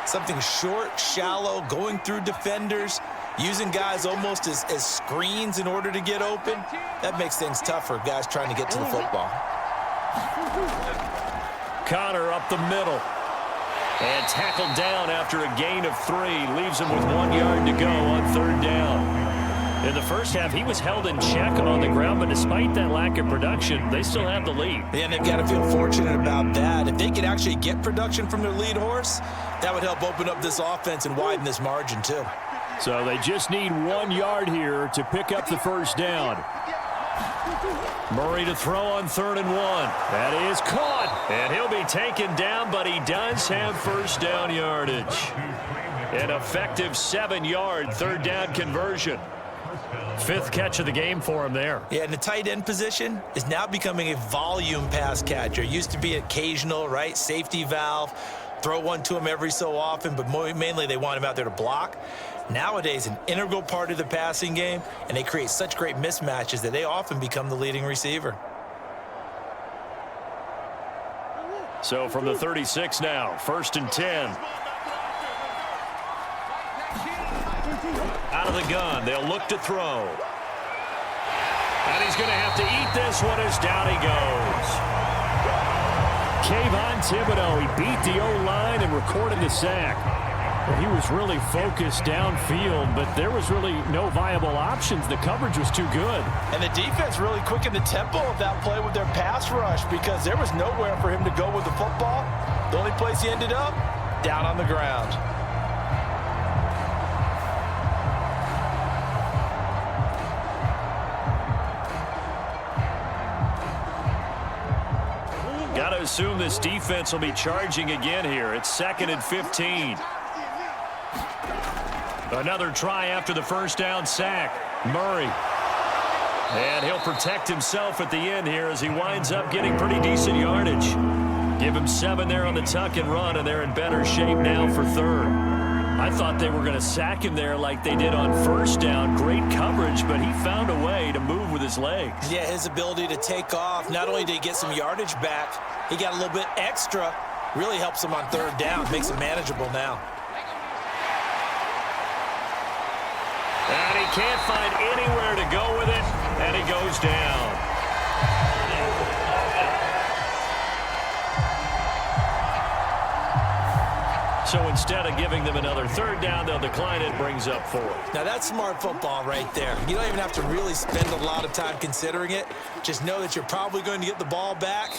something short, shallow, going through defenders, using guys almost as screens in order to get open, that makes things tougher, guys trying to get to the football. Connor up the middle. And tackled down after a gain of 3. Leaves him with 1 yard to go on third down. In the first half, he was held in check on the ground, but despite that lack of production, they still have the lead. Yeah, and they've got to feel fortunate about that. If they could actually get production from their lead horse, that would help open up this offense and widen this margin too. So they just need 1 yard here to pick up the first down. Murray to throw on 3rd and 1. That is caught, and he'll be taken down, but he does have first down yardage. An effective 7-yard third down conversion. 5th catch of the game for him there. Yeah, and the tight end position is now becoming a volume pass catcher. Used to be occasional, right? Safety valve. Throw one to him every so often, but mainly they want him out there to block. Nowadays, an integral part of the passing game, and they create such great mismatches that they often become the leading receiver. So from the 36 now, 1st and 10. Out of the gun, they'll look to throw. And he's going to have to eat this one as down he goes. Kayvon Thibodeau, he beat the O-line and recorded the sack. Well, he was really focused downfield, but there was really no viable options. The coverage was too good. And the defense really quickened the tempo of that play with their pass rush because there was nowhere for him to go with the football. The only place he ended up, down on the ground. Got to assume this defense will be charging again here. It's 2nd and 15. Another try after the first down sack. Murray. And he'll protect himself at the end here as he winds up getting pretty decent yardage. Give him 7 there on the tuck and run, and they're in better shape now for 3rd. I thought they were going to sack him there like they did on first down. Great coverage, but he found a way to move with his legs. Yeah, his ability to take off. Not only did he get some yardage back, he got a little bit extra. Really helps him on 3rd down. Makes it manageable now. And he can't find anywhere to go with it, and he goes down. So instead of giving them another 3rd down, they'll decline it, brings up 4. Now that's smart football right there. You don't even have to really spend a lot of time considering it. Just know that you're probably going to get the ball back.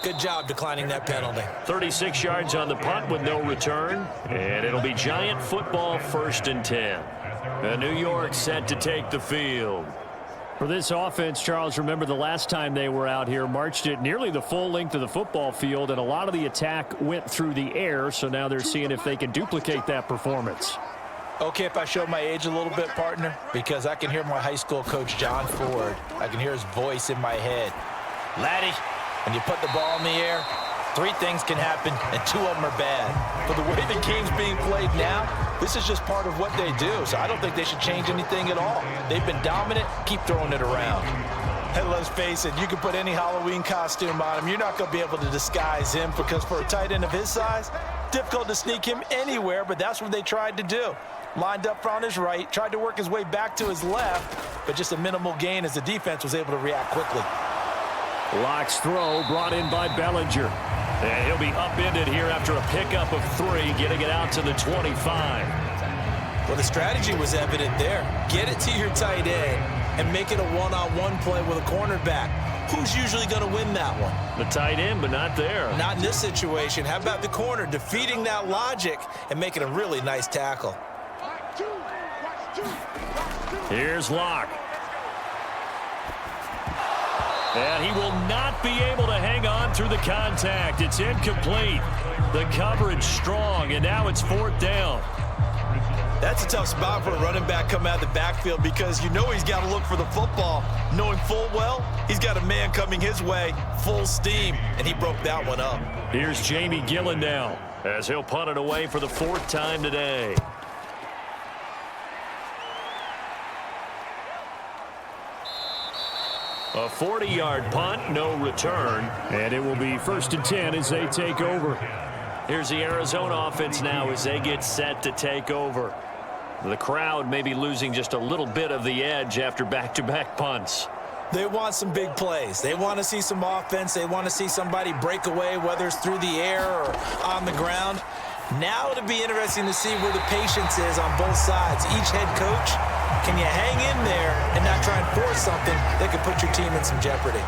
Good job declining that penalty. 36 yards on the punt with no return, and it'll be Giant football 1st and 10. And New York set to take the field. For this offense, Charles, remember the last time they were out here, marched it nearly the full length of the football field, and a lot of the attack went through the air, so now they're seeing if they can duplicate that performance. Okay, if I show my age a little bit, partner, because I can hear my high school coach, John Ford. I can hear his voice in my head. Laddie, when you put the ball in the air, 3 things can happen, and 2 of them are bad. But the way the game's being played now, this is just part of what they do, so I don't think they should change anything at all. They've been dominant. Keep throwing it around. And let's face it, you can put any Halloween costume on him. You're not going to be able to disguise him because for a tight end of his size, difficult to sneak him anywhere, but that's what they tried to do. Lined up on his right, tried to work his way back to his left, but just a minimal gain as the defense was able to react quickly. Locke's throw brought in by Bellinger. And he'll be upended here after a pickup of 3, getting it out to the 25. Well, the strategy was evident there. Get it to your tight end and make it a one-on-one play with a cornerback. Who's usually going to win that one? The tight end, but not there. Not in this situation. How about the corner defeating that logic and making a really nice tackle? Here's Locke. And he will not be able to hang on through the contact. It's incomplete. The coverage strong, and now it's 4th down. That's a tough spot for a running back coming out of the backfield because you know he's got to look for the football, knowing full well he's got a man coming his way, full steam, and he broke that one up. Here's Jamie Gillen now as he'll punt it away for the 4th time today. A 40-yard punt, no return, and it will be 1st and 10 as they take over. Here's the Arizona offense now as they get set to take over. The crowd may be losing just a little bit of the edge after back-to-back punts. They want some big plays. They want to see some offense. They want to see somebody break away, whether it's through the air or on the ground. Now it'll be interesting to see where the patience is on both sides. Each head coach, can you hang in there and not try and force something that could put your team in some jeopardy?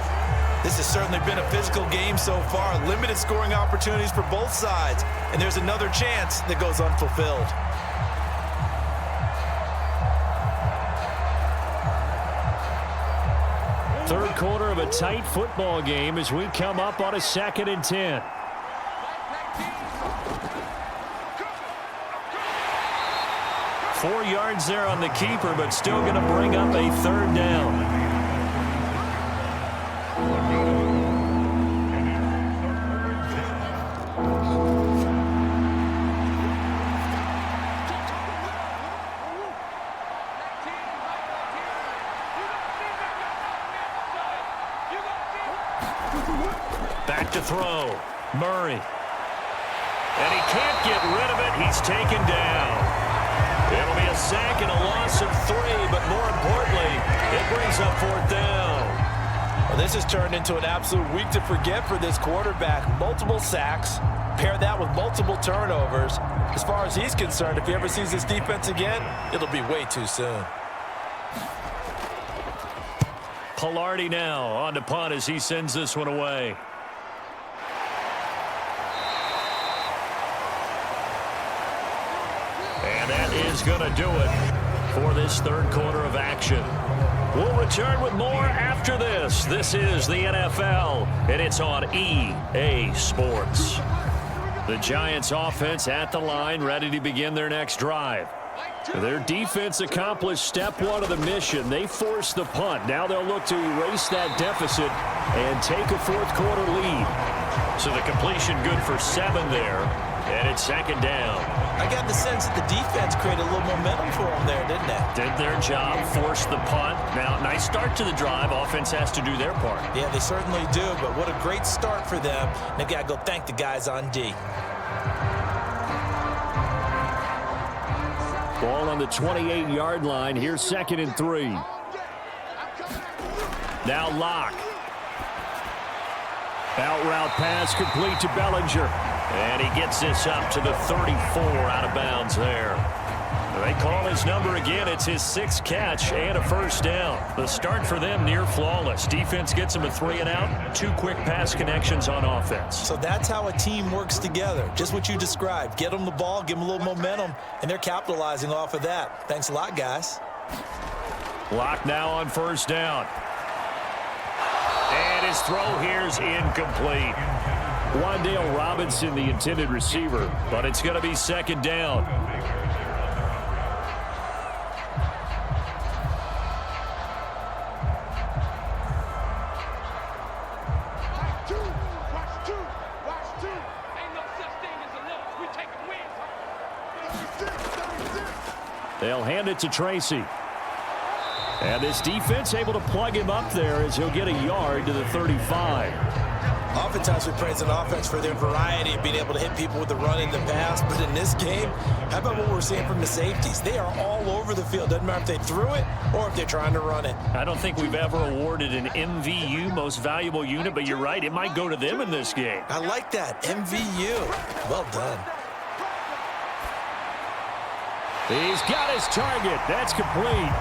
This has certainly been a physical game so far. Limited scoring opportunities for both sides. And there's another chance that goes unfulfilled. Third quarter of a tight football game as we come up on a 2nd and 10. Four yards there on the keeper, but still going to bring up a 3rd down. Back to throw. Murray. And he can't get rid of it. He's taken down. It'll be a sack and a loss of 3, but more importantly, it brings up 4th down. Well, this has turned into an absolute week to forget for this quarterback. Multiple sacks. Pair that with multiple turnovers. As far as he's concerned, if he ever sees this defense again, it'll be way too soon. Pilardi now on to punt as he sends this one away. And that is going to do it for this 3rd quarter of action. We'll return with more after this. This is the NFL, and it's on EA Sports. The Giants offense at the line, ready to begin their next drive. Their defense accomplished step 1 of the mission. They forced the punt. Now they'll look to erase that deficit and take a 4th quarter lead. So the completion good for 7 there, and it's 2nd down. I got the sense that the defense created a little momentum for them there, didn't it? Did their job, forced the punt. Now, nice start to the drive. Offense has to do their part. Yeah, they certainly do, but what a great start for them. And they got to go thank the guys on D. Ball on the 28-yard line. Here's 2nd and 3. Now Locke. Out route pass complete to Bellinger. And he gets this up to the 34 out of bounds there. They call his number again. It's his 6th catch and a 1st down. The start for them near flawless. Defense gets him a 3 and out. 2 quick pass connections on offense. So that's how a team works together. Just what you described. Get them the ball, give them a little momentum, and they're capitalizing off of that. Thanks a lot, guys. Locke now on 1st down. And his throw here's incomplete. Wan'Dale Robinson, the intended receiver, but it's going to be 2nd down. They'll hand it to Tracy. And this defense able to plug him up there as he'll get a yard to the 35. Oftentimes we praise an offense for their variety of being able to hit people with the run and the pass. But in this game, how about what we're seeing from the safeties? They are all over the field. Doesn't matter if they threw it or if they're trying to run it. I don't think we've ever awarded an MVU, most valuable unit, but you're right. It might go to them in this game. I like that. MVU. Well done. He's got his target. That's complete.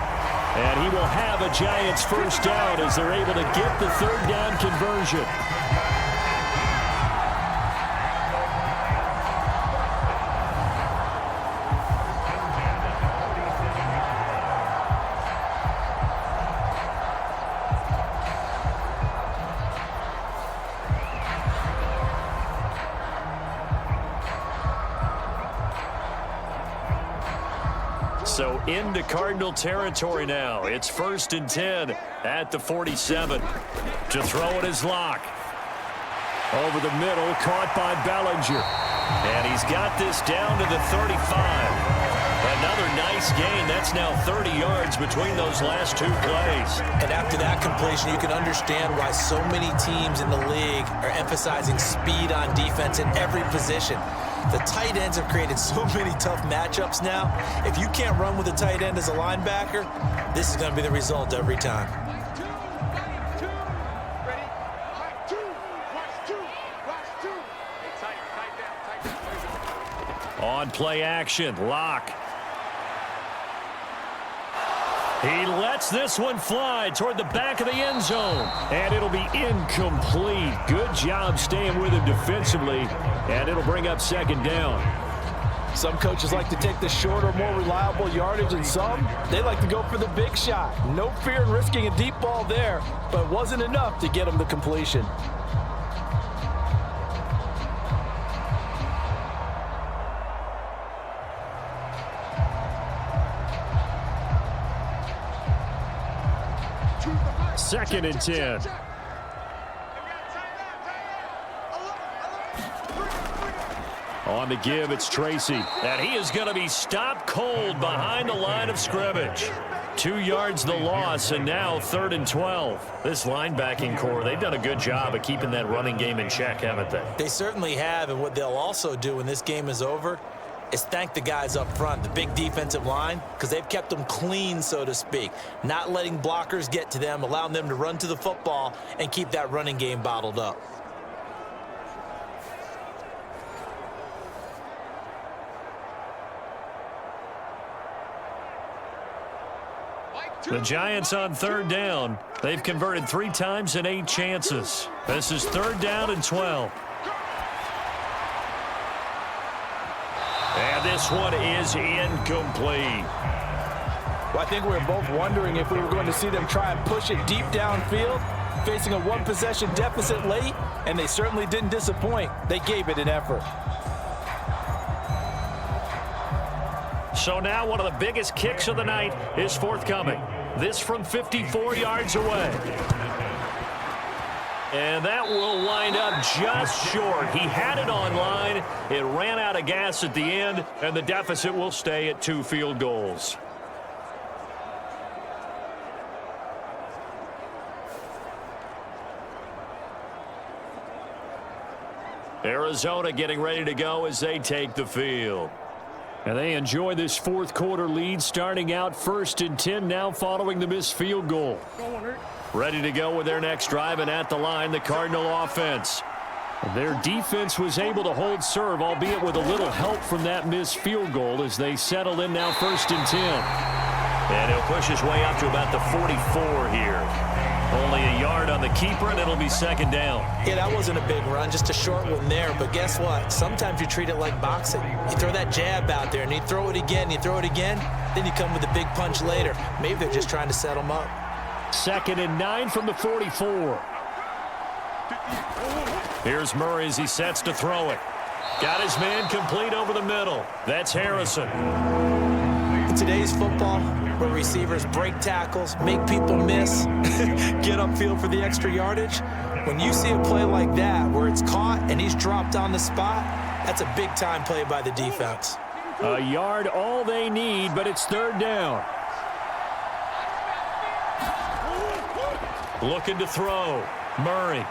And he will have a Giants 1st down as they're able to get the 3rd down conversion. So into Cardinal territory now. It's 1st and 10 at the 47. To throw it is Locke. Over the middle, caught by Bellinger. And he's got this down to the 35. Another nice gain. That's now 30 yards between those last 2 plays. And after that completion, you can understand why so many teams in the league are emphasizing speed on defense in every position. The tight ends have created so many tough matchups now. If you can't run with a tight end as a linebacker, this is going to be the result every time. On play action, Locke. He lets this one fly toward the back of the end zone. And it'll be incomplete. Good job staying with him defensively. And it'll bring up 2nd down. Some coaches like to take the shorter, more reliable yardage, and some, they like to go for the big shot. No fear in risking a deep ball there, but it wasn't enough to get him the completion. Second and 10. On the give, it's Tracy. And he is going to be stopped cold behind the line of scrimmage. 2 yards the loss, and now 3rd and 12. This linebacking core, they've done a good job of keeping that running game in check, haven't they? They certainly have, and what they'll also do when this game is over is thank the guys up front, the big defensive line, because they've kept them clean, so to speak. Not letting blockers get to them, allowing them to run to the football and keep that running game bottled up. The Giants on 3rd down. They've converted 3 times in 8 chances. This is 3rd down and 12. And this one is incomplete. Well, I think we were both wondering if we were going to see them try and push it deep downfield, facing a 1-possession deficit late, and they certainly didn't disappoint. They gave it an effort. So now one of the biggest kicks of the night is forthcoming. This from 54 yards away. And that will wind up just short. He had it on line. It ran out of gas at the end, and the deficit will stay at 2 field goals. Arizona getting ready to go as they take the field. And they enjoy this 4th quarter lead, starting out 1st and 10 now following the missed field goal. Ready to go with their next drive, and at the line, the Cardinal offense. Their defense was able to hold serve, albeit with a little help from that missed field goal as they settle in now 1st and 10. And he'll push his way up to about the 44 here. Only a yard on the keeper, and it'll be 2nd down. Yeah, that wasn't a big run, just a short one there. But guess what? Sometimes you treat it like boxing. You throw that jab out there, and you throw it again, you throw it again, then you come with a big punch later. Maybe they're just trying to set them up. 2nd and 9 from the 44. Here's Murray as he sets to throw it. Got his man complete over the middle. That's Harrison. In today's football, where receivers break tackles, make people miss, get upfield for the extra yardage, when you see a play like that where it's caught and he's dropped on the spot, that's a big-time play by the defense. A yard all they need, but it's 3rd down. Looking to throw. Murray.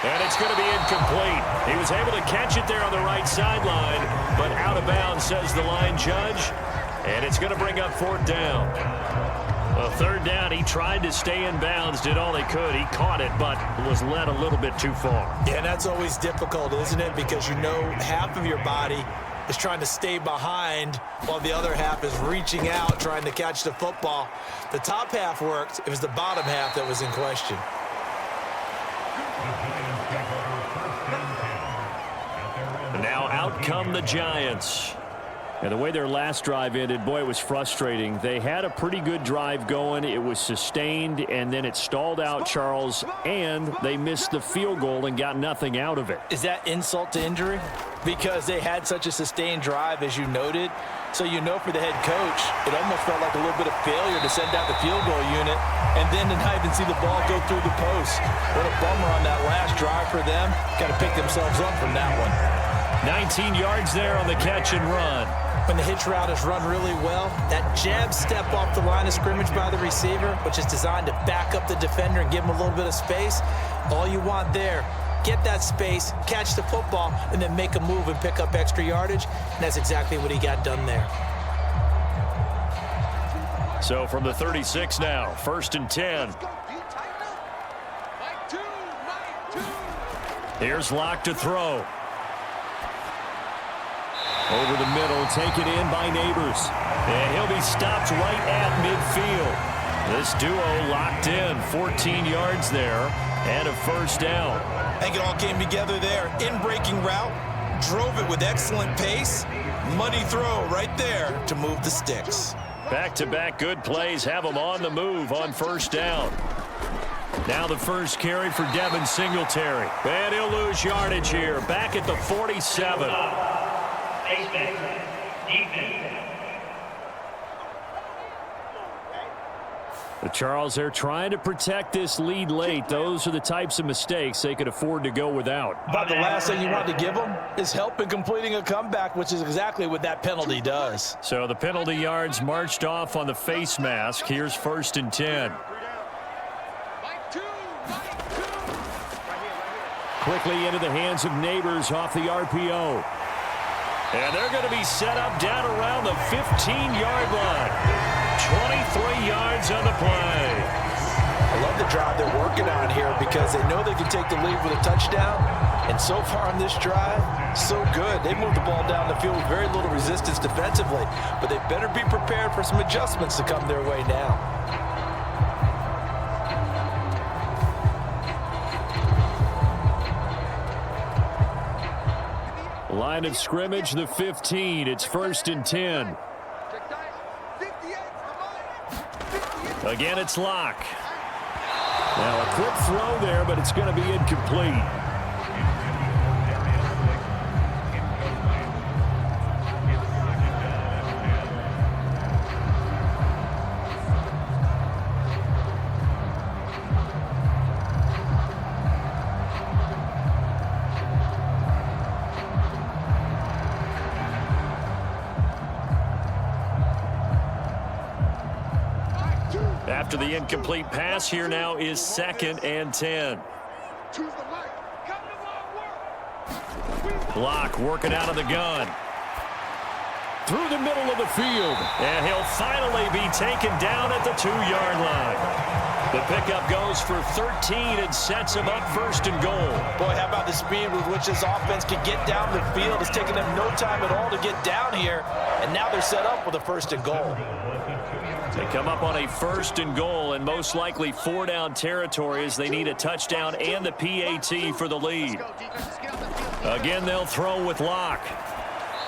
And it's going to be incomplete. He was able to catch it there on the right sideline, but out of bounds, says the line judge. And it's going to bring up 4th down. Well, 3rd down, he tried to stay in bounds, did all he could. He caught it, but was led a little bit too far. Yeah, and that's always difficult, isn't it? Because you know half of your body is trying to stay behind while the other half is reaching out, trying to catch the football. The top half worked. It was the bottom half that was in question. And now out come the Giants. And the way their last drive ended, boy, it was frustrating. They had a pretty good drive going. It was sustained, and then it stalled out, Charles, and they missed the field goal and got nothing out of it. Is that insult to injury? Because they had such a sustained drive, as you noted, So you know for the head coach, it almost felt like a little bit of failure to send out the field goal unit and then to not even see the ball go through the post. What a bummer on that last drive for them. Got to pick themselves up from that one. 19 yards there on the catch and run. When the hitch route is run really well, that jab step off the line of scrimmage by the receiver, which is designed to back up the defender and give him a little bit of space, all you want there, get that space, catch the football, and then make a move and pick up extra yardage, and that's exactly what he got done there. So from the 36 now, 1st and 10. Here's Locke to throw. Over the middle, taken in by Neighbors. And he'll be stopped right at midfield. This duo locked in, 14 yards there, and a 1st down. I think it all came together there. In-breaking route, drove it with excellent pace. Money throw right there to move the sticks. Back-to-back good plays have them on the move on 1st down. Now the first carry for Devin Singletary. And he'll lose yardage here, back at the 47. The Charles, they're trying to protect this lead late. Those are the types of mistakes they could afford to go without. But the last thing you want to give them is help in completing a comeback, which is exactly what that penalty does. So the penalty yards marched off on the face mask. Here's 1st and 10. Quickly into the hands of Neighbors off the RPO. And they're going to be set up down around the 15-yard line. 23 yards on the play. I love the drive they're working on here because they know they can take the lead with a touchdown. And so far on this drive, so good. They moved the ball down the field with very little resistance defensively. But they better be prepared for some adjustments to come their way now. Line of scrimmage, the 15. It's 1st and 10. Again, it's Locke. Now a quick throw there, but it's going to be incomplete. After the incomplete pass, here now is 2nd and 10. Locke working out of the gun. Through the middle of the field. And he'll finally be taken down at the 2-yard line. The pickup goes for 13 and sets him up 1st and goal. Boy, how about the speed with which this offense can get down the field? It's taken them no time at all to get down here. And now they're set up with a 1st and goal. They come up on a 1st and goal, and most likely 4-down territory as they need a touchdown and the PAT for the lead. Again, they'll throw with Locke.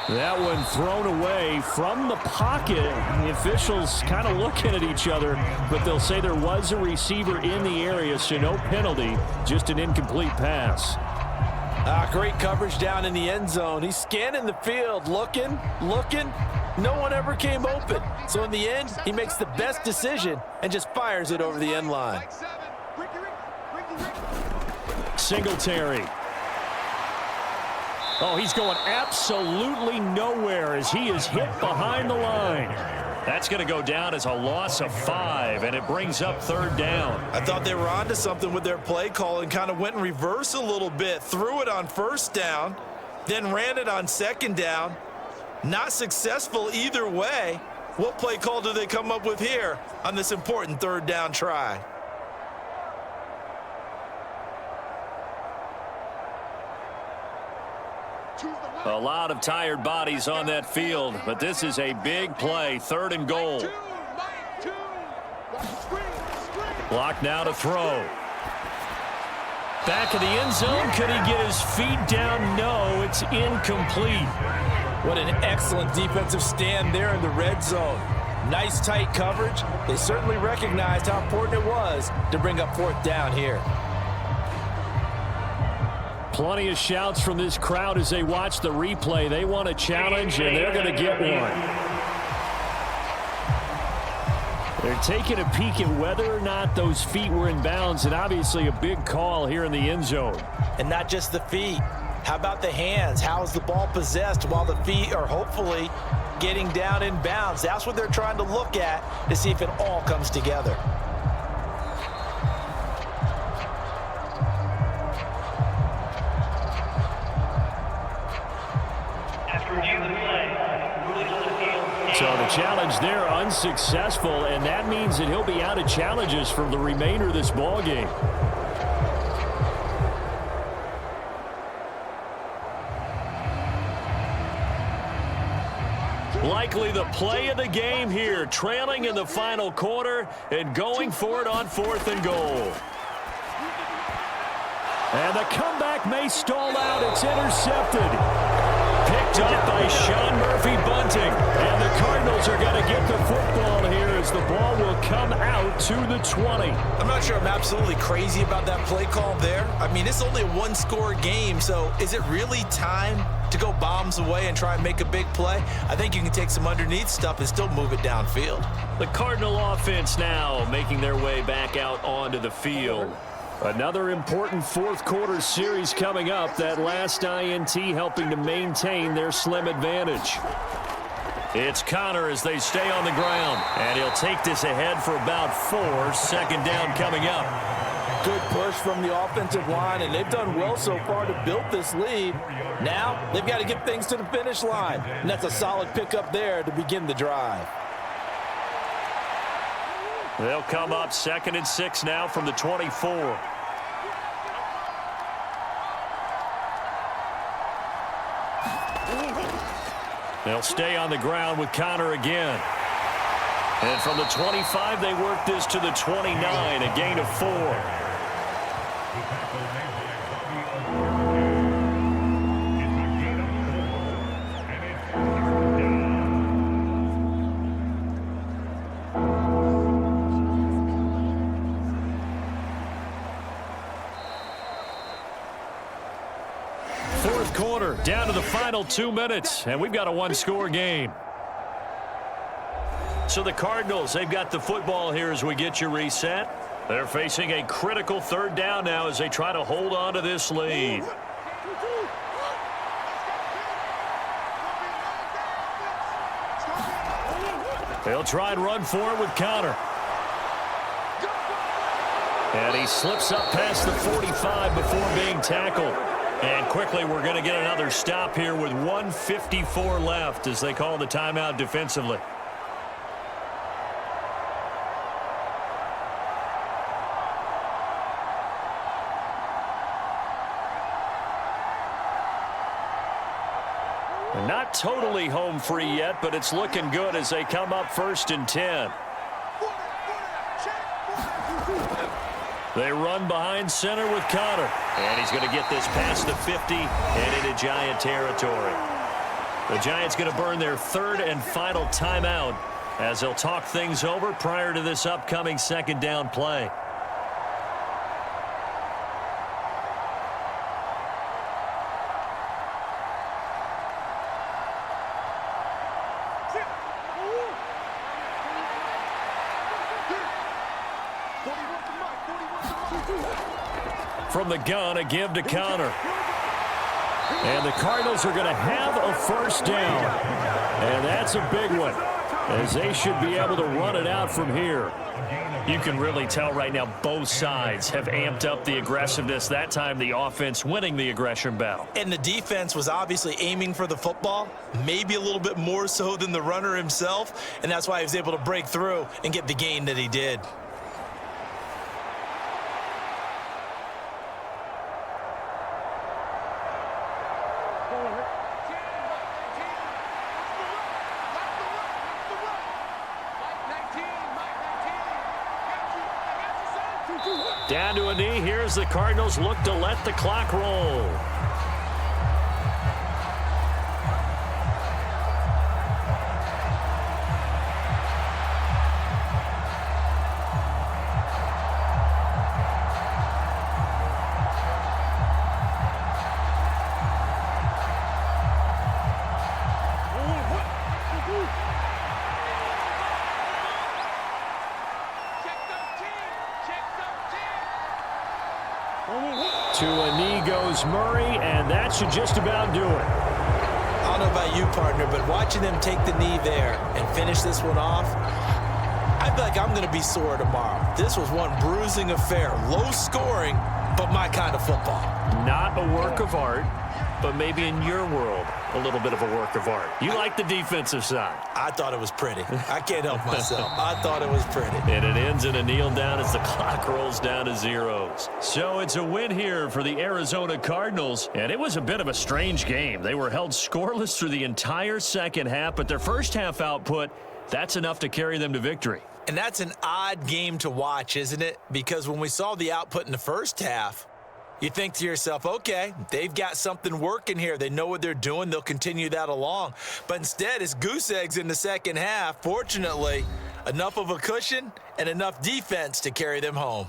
That one thrown away from the pocket. The officials kind of looking at each other, but they'll say there was a receiver in the area, so no penalty, just an incomplete pass. Great coverage down in the end zone. He's scanning the field, looking. No one ever came open. So in the end, he makes the best decision and just fires it over the end line. Singletary. Oh, he's going absolutely nowhere as he is hit behind the line. That's going to go down as a loss of 5, and it brings up 3rd down. I thought they were onto something with their play call and kind of went in reverse a little bit. Threw it on 1st down, then ran it on 2nd down. Not successful either way. What play call do they come up with here on this important 3rd down try? A lot of tired bodies on that field, but this is a big play, 3rd and goal. Locke now to throw. Back of the end zone. Could he get his feet down? No, it's incomplete. What an excellent defensive stand there in the red zone. Nice tight coverage. They certainly recognized how important it was to bring up 4th down here. Plenty of shouts from this crowd as they watch the replay. They want a challenge, and they're going to get one. They're taking a peek at whether or not those feet were in bounds, and obviously a big call here in the end zone. And not just the feet. How about the hands? How is the ball possessed while the feet are hopefully getting down in bounds? That's what they're trying to look at to see if it all comes together. So the challenge there unsuccessful, and that means that he'll be out of challenges for the remainder of this ball game. Likely the play of the game here, trailing in the final quarter and going for it on 4th and goal. And the comeback may stall out. It's intercepted. Picked up by Sean Murphy Bunting. And the Cardinals are going to get the football here as the ball will come out to the 20. I'm not sure I'm absolutely crazy about that play call there. I mean, it's only a one-score game, so is it really time to go bombs away and try and make a big play? I think you can take some underneath stuff and still move it downfield. The Cardinal offense now making their way back out onto the field. Another important 4th quarter series coming up. That last INT helping to maintain their slim advantage. It's Connor as they stay on the ground. And he'll take this ahead for about 4. 2nd down coming up. Good push from the offensive line, and they've done well so far to build this lead. Now they've got to get things to the finish line. And that's a solid pickup there to begin the drive. They'll come up 2nd and 6 now from the 24. They'll stay on the ground with Connor again. And from the 25, they work this to the 29, a gain of 4. Quarter down to the final 2 minutes, and we've got a one-score game. So the Cardinals, they've got the football here as we get you reset. They're facing a critical 3rd down now as they try to hold on to this lead. They'll try and run for it with Connor. And he slips up past the 45 before being tackled. And quickly, we're going to get another stop here with 1:54 left as they call the timeout defensively. Not totally home free yet, but it's looking good as they come up 1st and 10. They run behind center with Connor. And he's going to get this past the 50 and into Giant territory. The Giants going to burn their 3rd and final timeout as they'll talk things over prior to this upcoming 2nd down play. From the gun, a give to Connor. And the Cardinals are going to have a 1st down. And that's a big one, as they should be able to run it out from here. You can really tell right now both sides have amped up the aggressiveness. That time the offense winning the aggression battle. And the defense was obviously aiming for the football, maybe a little bit more so than the runner himself. And that's why he was able to break through and get the gain that he did. Down to a knee. Here's the Cardinals look to let the clock roll. To a knee goes Murray, and that should just about do it. I don't know about you, partner, but watching them take the knee there and finish this one off, I feel like I'm going to be sore tomorrow. This was one bruising affair. Low scoring, but my kind of football. Not a work of art, but maybe in your world, a little bit of a work of art. You like the defensive side. I thought it was pretty. I can't help myself. I thought it was pretty. And it ends in a kneel down as the clock rolls down to zeros. So it's a win here for the Arizona Cardinals. And it was a bit of a strange game. They were held scoreless through the entire second half, but their first half output, that's enough to carry them to victory. And that's an odd game to watch, isn't it? Because when we saw the output in the first half, you think to yourself, okay, they've got something working here. They know what they're doing. They'll continue that along. But instead, it's goose eggs in the second half. Fortunately, enough of a cushion and enough defense to carry them home.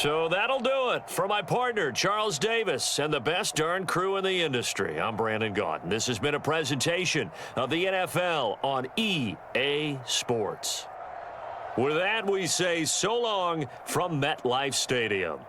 So that'll do it for my partner, Charles Davis, and the best darn crew in the industry. I'm Brandon Gaudin. This has been a presentation of the NFL on EA Sports. With that, we say so long from MetLife Stadium.